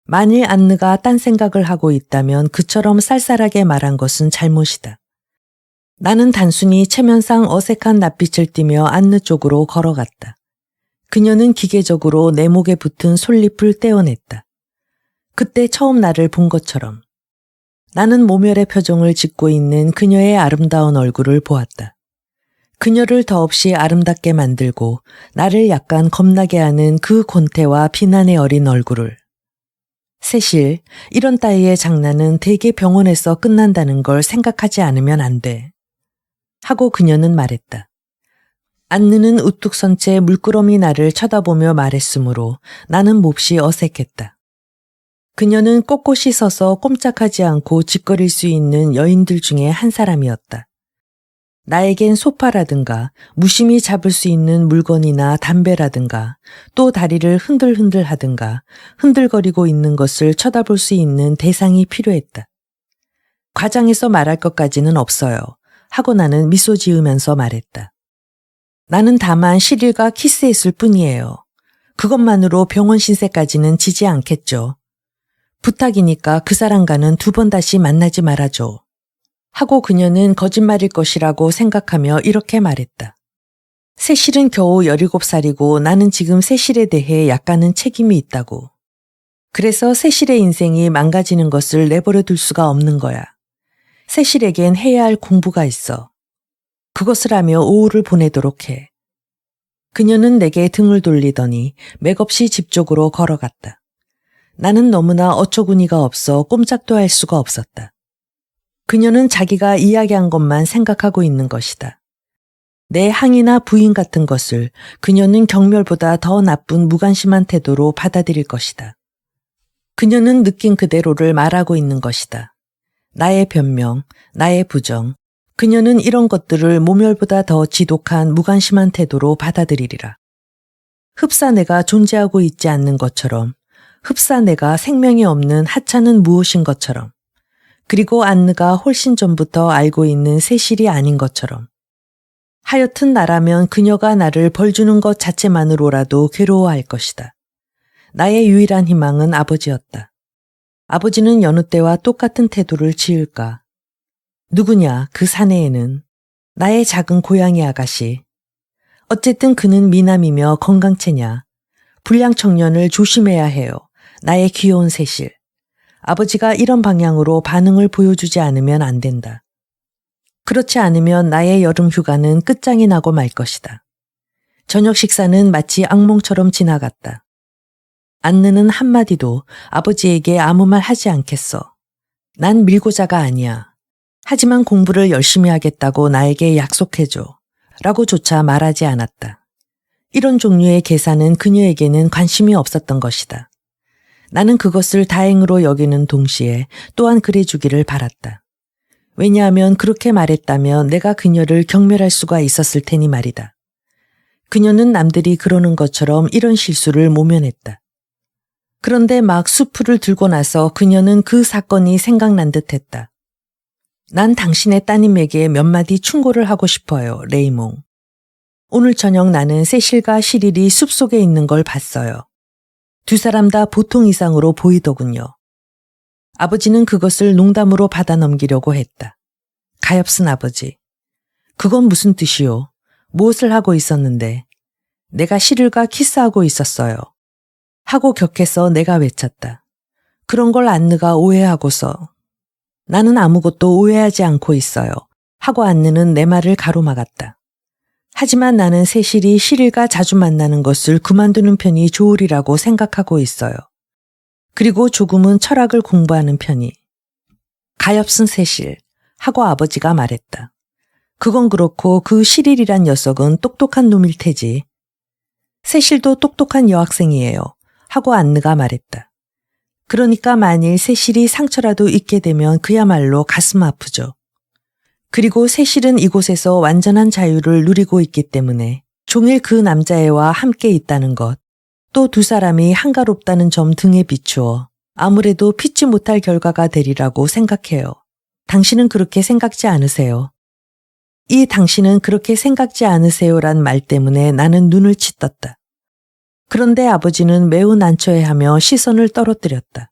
만일 안느가 딴 생각을 하고 있다면 그처럼 쌀쌀하게 말한 것은 잘못이다. 나는 단순히 체면상 어색한 낯빛을 띠며 안느 쪽으로 걸어갔다. 그녀는 기계적으로 내 목에 붙은 솔잎을 떼어냈다. 그때 처음 나를 본 것처럼. 나는 모멸의 표정을 짓고 있는 그녀의 아름다운 얼굴을 보았다. 그녀를 더없이 아름답게 만들고 나를 약간 겁나게 하는 그 곤태와 비난에 어린 얼굴을. 세실, 이런 따위의 장난은 대개 병원에서 끝난다는 걸 생각하지 않으면 안 돼. 하고 그녀는 말했다. 안느는 우뚝 선 채 물끄러미 나를 쳐다보며 말했으므로 나는 몹시 어색했다. 그녀는 꼿꼿이 서서 꼼짝하지 않고 짓거릴 수 있는 여인들 중에 한 사람이었다. 나에겐 소파라든가 무심히 잡을 수 있는 물건이나 담배라든가 또 다리를 흔들흔들 하든가 흔들거리고 있는 것을 쳐다볼 수 있는 대상이 필요했다. 과장해서 말할 것까지는 없어요. 하고 나는 미소 지으면서 말했다. 나는 다만 시릴과 키스했을 뿐이에요. 그것만으로 병원 신세까지는 지지 않겠죠. 부탁이니까 그 사람과는 2번 다시 만나지 말아줘. 하고 그녀는 거짓말일 것이라고 생각하며 이렇게 말했다. 세실은 겨우 17살이고 나는 지금 세실에 대해 약간은 책임이 있다고. 그래서 세실의 인생이 망가지는 것을 내버려 둘 수가 없는 거야. 세실에겐 해야 할 공부가 있어. 그것을 하며 오후를 보내도록 해. 그녀는 내게 등을 돌리더니 맥없이 집 쪽으로 걸어갔다. 나는 너무나 어처구니가 없어 꼼짝도 할 수가 없었다. 그녀는 자기가 이야기한 것만 생각하고 있는 것이다. 내 항의나 부인 같은 것을 그녀는 경멸보다 더 나쁜 무관심한 태도로 받아들일 것이다. 그녀는 느낀 그대로를 말하고 있는 것이다. 나의 변명, 나의 부정, 그녀는 이런 것들을 모멸보다 더 지독한 무관심한 태도로 받아들이리라. 흡사 내가 존재하고 있지 않는 것처럼, 흡사 내가 생명이 없는 하찮은 무엇인 것처럼, 그리고 안느가 훨씬 전부터 알고 있는 세실이 아닌 것처럼. 하여튼 나라면 그녀가 나를 벌주는 것 자체만으로라도 괴로워할 것이다. 나의 유일한 희망은 아버지였다. 아버지는 여느 때와 똑같은 태도를 지을까? 누구냐 그 사내에는. 나의 작은 고양이 아가씨. 어쨌든 그는 미남이며 건강체냐. 불량 청년을 조심해야 해요. 나의 귀여운 세실. 아버지가 이런 방향으로 반응을 보여주지 않으면 안 된다. 그렇지 않으면 나의 여름 휴가는 끝장이 나고 말 것이다. 저녁 식사는 마치 악몽처럼 지나갔다. 안느는 한마디도 아버지에게 아무 말 하지 않겠어. 난 밀고자가 아니야. 하지만 공부를 열심히 하겠다고 나에게 약속해줘. 라고조차 말하지 않았다. 이런 종류의 계산은 그녀에게는 관심이 없었던 것이다. 나는 그것을 다행으로 여기는 동시에 또한 그래주기를 바랐다. 왜냐하면 그렇게 말했다면 내가 그녀를 경멸할 수가 있었을 테니 말이다. 그녀는 남들이 그러는 것처럼 이런 실수를 모면했다. 그런데 막 수프를 들고 나서 그녀는 그 사건이 생각난 듯했다. 난 당신의 따님에게 몇 마디 충고를 하고 싶어요, 레이몽. 오늘 저녁 나는 세실과 시릴이 숲속에 있는 걸 봤어요. 2 사람 다 보통 이상으로 보이더군요. 아버지는 그것을 농담으로 받아 넘기려고 했다. 가엾은 아버지. 그건 무슨 뜻이요? 무엇을 하고 있었는데? 내가 시릴과 키스하고 있었어요. 하고 격해서 내가 외쳤다. 그런 걸 안느가 오해하고서. 나는 아무것도 오해하지 않고 있어요. 하고 안느는 내 말을 가로막았다. 하지만 나는 세실이 시릴과 자주 만나는 것을 그만두는 편이 좋으리라고 생각하고 있어요. 그리고 조금은 철학을 공부하는 편이. 가엾은 세실, 하고 아버지가 말했다. 그건 그렇고 그 시릴이란 녀석은 똑똑한 놈일 테지. 세실도 똑똑한 여학생이에요. 하고 안느가 말했다. 그러니까 만일 세실이 상처라도 입게 되면 그야말로 가슴 아프죠. 그리고 세실은 이곳에서 완전한 자유를 누리고 있기 때문에 종일 그 남자애와 함께 있다는 것, 또 두 사람이 한가롭다는 점 등에 비추어 아무래도 피치 못할 결과가 되리라고 생각해요. 당신은 그렇게 생각지 않으세요? 이 당신은 그렇게 생각지 않으세요란 말 때문에 나는 눈을 치떴다. 그런데 아버지는 매우 난처해하며 시선을 떨어뜨렸다.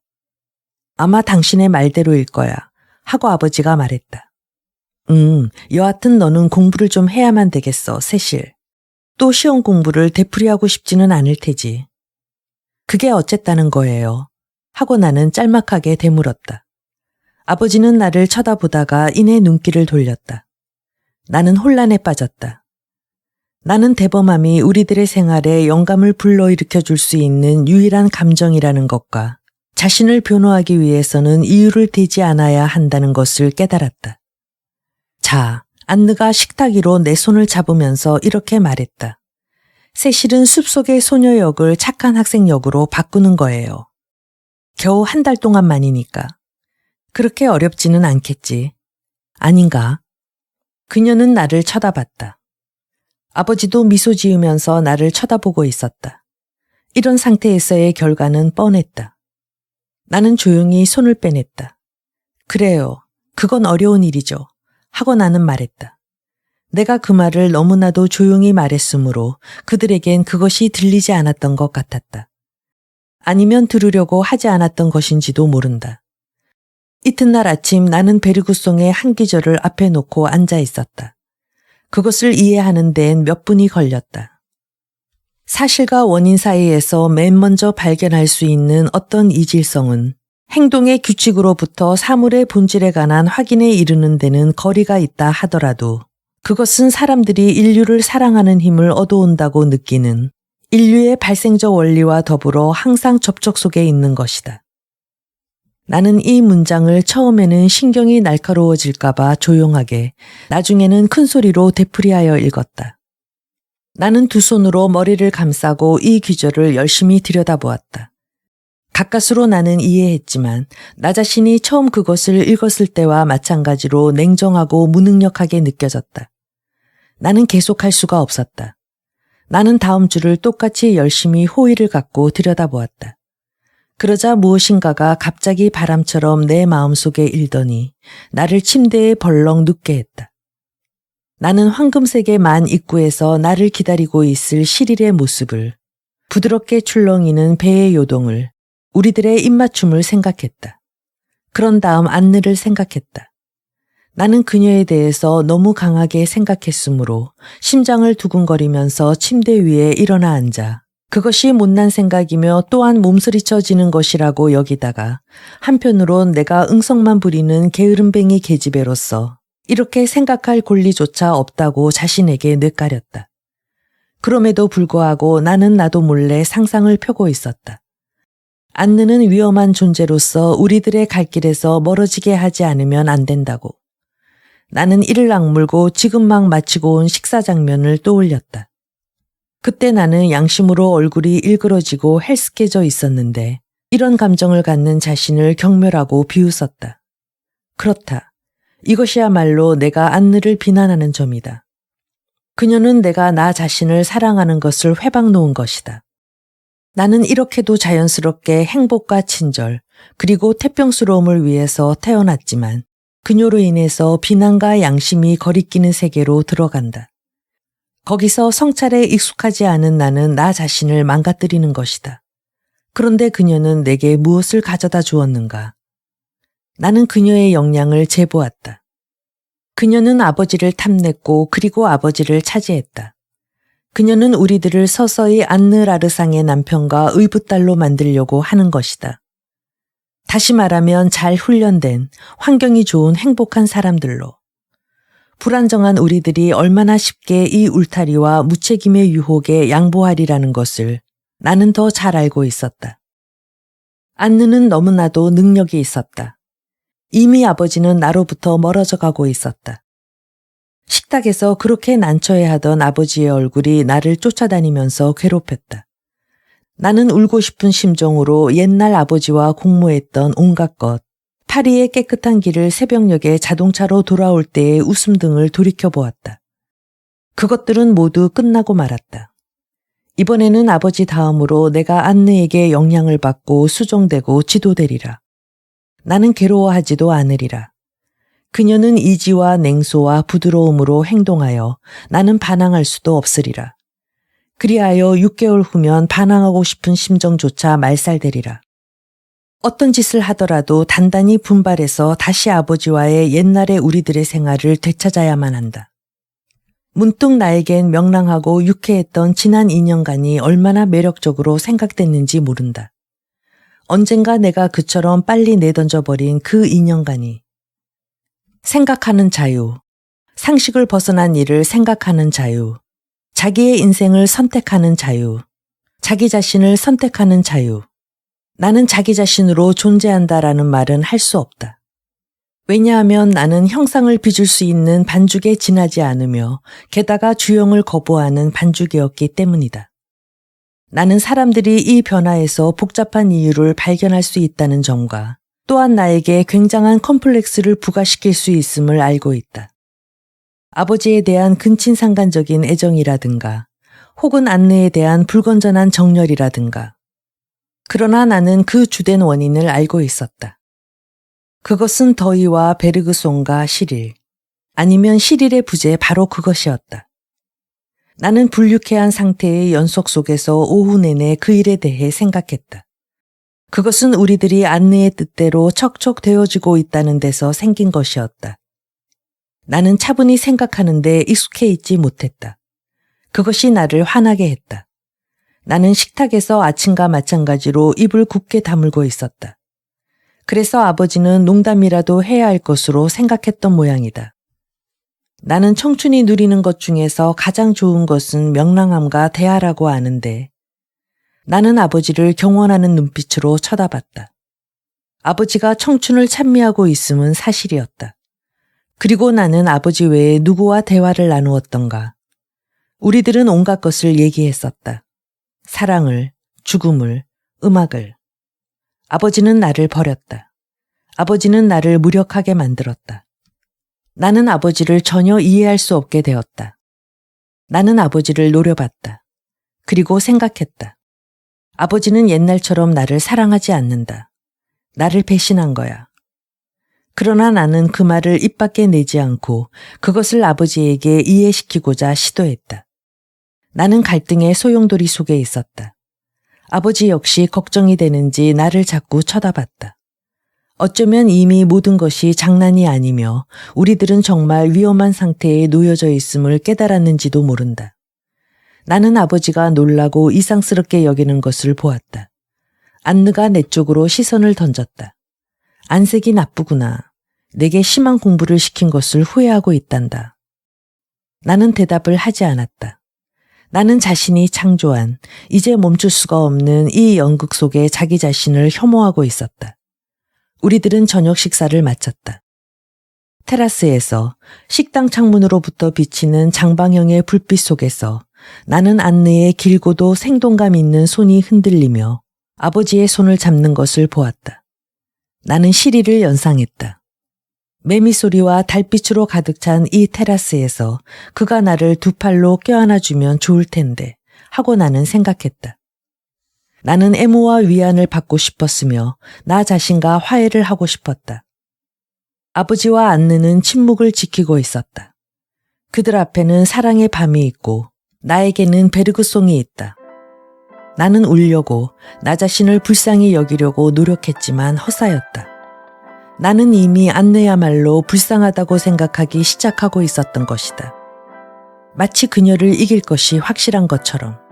아마 당신의 말대로일 거야. 하고 아버지가 말했다. 여하튼 너는 공부를 좀 해야만 되겠어, 세실. 또 시험 공부를 되풀이하고 싶지는 않을 테지. 그게 어쨌다는 거예요. 하고 나는 짤막하게 되물었다. 아버지는 나를 쳐다보다가 이내 눈길을 돌렸다. 나는 혼란에 빠졌다. 나는 대범함이 우리들의 생활에 영감을 불러일으켜 줄 수 있는 유일한 감정이라는 것과 자신을 변호하기 위해서는 이유를 대지 않아야 한다는 것을 깨달았다. 자, 안느가 식탁 위로 내 손을 잡으면서 이렇게 말했다. 세실은 숲속의 소녀 역을 착한 학생 역으로 바꾸는 거예요. 겨우 한 달 동안만이니까. 그렇게 어렵지는 않겠지. 아닌가? 그녀는 나를 쳐다봤다. 아버지도 미소 지으면서 나를 쳐다보고 있었다. 이런 상태에서의 결과는 뻔했다. 나는 조용히 손을 빼냈다. 그래요. 그건 어려운 일이죠. 하고 나는 말했다. 내가 그 말을 너무나도 조용히 말했으므로 그들에겐 그것이 들리지 않았던 것 같았다. 아니면 들으려고 하지 않았던 것인지도 모른다. 이튿날 아침 나는 베르구송의 한 귀절을 앞에 놓고 앉아 있었다. 그것을 이해하는 데엔 몇 분이 걸렸다. 사실과 원인 사이에서 맨 먼저 발견할 수 있는 어떤 이질성은 행동의 규칙으로부터 사물의 본질에 관한 확인에 이르는 데는 거리가 있다 하더라도 그것은 사람들이 인류를 사랑하는 힘을 얻어온다고 느끼는 인류의 발생적 원리와 더불어 항상 접촉 속에 있는 것이다. 나는 이 문장을 처음에는 신경이 날카로워질까봐 조용하게, 나중에는 큰 소리로 되풀이하여 읽었다. 나는 두 손으로 머리를 감싸고 이 귀절을 열심히 들여다보았다. 가까스로 나는 이해했지만 나 자신이 처음 그것을 읽었을 때와 마찬가지로 냉정하고 무능력하게 느껴졌다. 나는 계속할 수가 없었다. 나는 다음 줄을 똑같이 열심히 호의를 갖고 들여다보았다. 그러자 무엇인가가 갑자기 바람처럼 내 마음속에 일더니 나를 침대에 벌렁 눕게 했다. 나는 황금색의 만 입구에서 나를 기다리고 있을 시릴의 모습을, 부드럽게 출렁이는 배의 요동을, 우리들의 입맞춤을 생각했다. 그런 다음 안느를 생각했다. 나는 그녀에 대해서 너무 강하게 생각했으므로 심장을 두근거리면서 침대 위에 일어나 앉아 그것이 못난 생각이며 또한 몸서리쳐지는 것이라고 여기다가 한편으론 내가 응성만 부리는 게으름뱅이 계집애로서 이렇게 생각할 권리조차 없다고 자신에게 뇌까렸다. 그럼에도 불구하고 나는 나도 몰래 상상을 펴고 있었다. 안느는 위험한 존재로서 우리들의 갈 길에서 멀어지게 하지 않으면 안 된다고. 나는 이를 악물고 지금 막 마치고 온 식사 장면을 떠올렸다. 그때 나는 양심으로 얼굴이 일그러지고 헬스케져 있었는데 이런 감정을 갖는 자신을 경멸하고 비웃었다. 그렇다. 이것이야말로 내가 안느를 비난하는 점이다. 그녀는 내가 나 자신을 사랑하는 것을 회방 놓은 것이다. 나는 이렇게도 자연스럽게 행복과 친절, 그리고 태평스러움을 위해서 태어났지만 그녀로 인해서 비난과 양심이 거리끼는 세계로 들어간다. 거기서 성찰에 익숙하지 않은 나는 나 자신을 망가뜨리는 것이다. 그런데 그녀는 내게 무엇을 가져다 주었는가? 나는 그녀의 역량을 재보았다. 그녀는 아버지를 탐냈고 그리고 아버지를 차지했다. 그녀는 우리들을 서서히 안느라르상의 남편과 의붓딸로 만들려고 하는 것이다. 다시 말하면 잘 훈련된, 환경이 좋은 행복한 사람들로. 불안정한 우리들이 얼마나 쉽게 이 울타리와 무책임의 유혹에 양보하리라는 것을 나는 더 잘 알고 있었다. 안느는 너무나도 능력이 있었다. 이미 아버지는 나로부터 멀어져 가고 있었다. 식탁에서 그렇게 난처해하던 아버지의 얼굴이 나를 쫓아다니면서 괴롭혔다. 나는 울고 싶은 심정으로 옛날 아버지와 공모했던 온갖 것, 파리의 깨끗한 길을 새벽녘에 자동차로 돌아올 때의 웃음 등을 돌이켜보았다. 그것들은 모두 끝나고 말았다. 이번에는 아버지 다음으로 내가 안느에게 영향을 받고 수종되고 지도되리라. 나는 괴로워하지도 않으리라. 그녀는 이지와 냉소와 부드러움으로 행동하여 나는 반항할 수도 없으리라. 그리하여 6개월 후면 반항하고 싶은 심정조차 말살되리라. 어떤 짓을 하더라도 단단히 분발해서 다시 아버지와의 옛날의 우리들의 생활을 되찾아야만 한다. 문득 나에겐 명랑하고 유쾌했던 지난 2년간이 얼마나 매력적으로 생각됐는지 모른다. 언젠가 내가 그처럼 빨리 내던져버린 그 2년간이 생각하는 자유, 상식을 벗어난 일을 생각하는 자유, 자기의 인생을 선택하는 자유, 자기 자신을 선택하는 자유. 나는 자기 자신으로 존재한다라는 말은 할 수 없다. 왜냐하면 나는 형상을 빚을 수 있는 반죽에 지나지 않으며 게다가 주형을 거부하는 반죽이었기 때문이다. 나는 사람들이 이 변화에서 복잡한 이유를 발견할 수 있다는 점과 또한 나에게 굉장한 컴플렉스를 부과시킬 수 있음을 알고 있다. 아버지에 대한 근친상간적인 애정이라든가 혹은 안느에 대한 불건전한 정열이라든가. 그러나 나는 그 주된 원인을 알고 있었다. 그것은 더위와 베르그송과 시릴, 아니면 시릴의 부재 바로 그것이었다. 나는 불유쾌한 상태의 연속 속에서 오후 내내 그 일에 대해 생각했다. 그것은 우리들이 안느의 뜻대로 척척 되어지고 있다는 데서 생긴 것이었다. 나는 차분히 생각하는데 익숙해 있지 못했다. 그것이 나를 화나게 했다. 나는 식탁에서 아침과 마찬가지로 입을 굳게 다물고 있었다. 그래서 아버지는 농담이라도 해야 할 것으로 생각했던 모양이다. 나는 청춘이 누리는 것 중에서 가장 좋은 것은 명랑함과 대화라고 아는데 나는 아버지를 경원하는 눈빛으로 쳐다봤다. 아버지가 청춘을 찬미하고 있음은 사실이었다. 그리고 나는 아버지 외에 누구와 대화를 나누었던가. 우리들은 온갖 것을 얘기했었다. 사랑을, 죽음을, 음악을. 아버지는 나를 버렸다. 아버지는 나를 무력하게 만들었다. 나는 아버지를 전혀 이해할 수 없게 되었다. 나는 아버지를 노려봤다. 그리고 생각했다. 아버지는 옛날처럼 나를 사랑하지 않는다. 나를 배신한 거야. 그러나 나는 그 말을 입 밖에 내지 않고 그것을 아버지에게 이해시키고자 시도했다. 나는 갈등의 소용돌이 속에 있었다. 아버지 역시 걱정이 되는지 나를 자꾸 쳐다봤다. 어쩌면 이미 모든 것이 장난이 아니며 우리들은 정말 위험한 상태에 놓여져 있음을 깨달았는지도 모른다. 나는 아버지가 놀라고 이상스럽게 여기는 것을 보았다. 안느가 내 쪽으로 시선을 던졌다. 안색이 나쁘구나. 내게 심한 공부를 시킨 것을 후회하고 있단다. 나는 대답을 하지 않았다. 나는 자신이 창조한 이제 멈출 수가 없는 이 연극 속에 자기 자신을 혐오하고 있었다. 우리들은 저녁 식사를 마쳤다. 테라스에서 식당 창문으로부터 비치는 장방형의 불빛 속에서 나는 안느의 길고도 생동감 있는 손이 흔들리며 아버지의 손을 잡는 것을 보았다. 나는 시리를 연상했다. 매미 소리와 달빛으로 가득 찬 이 테라스에서 그가 나를 두 팔로 껴안아주면 좋을 텐데 하고 나는 생각했다. 나는 애무와 위안을 받고 싶었으며 나 자신과 화해를 하고 싶었다. 아버지와 안느는 침묵을 지키고 있었다. 그들 앞에는 사랑의 밤이 있고 나에게는 베르그송이 있다. 나는 울려고 나 자신을 불쌍히 여기려고 노력했지만 헛사였다. 나는 이미 안느야말로 불쌍하다고 생각하기 시작하고 있었던 것이다. 마치 그녀를 이길 것이 확실한 것처럼.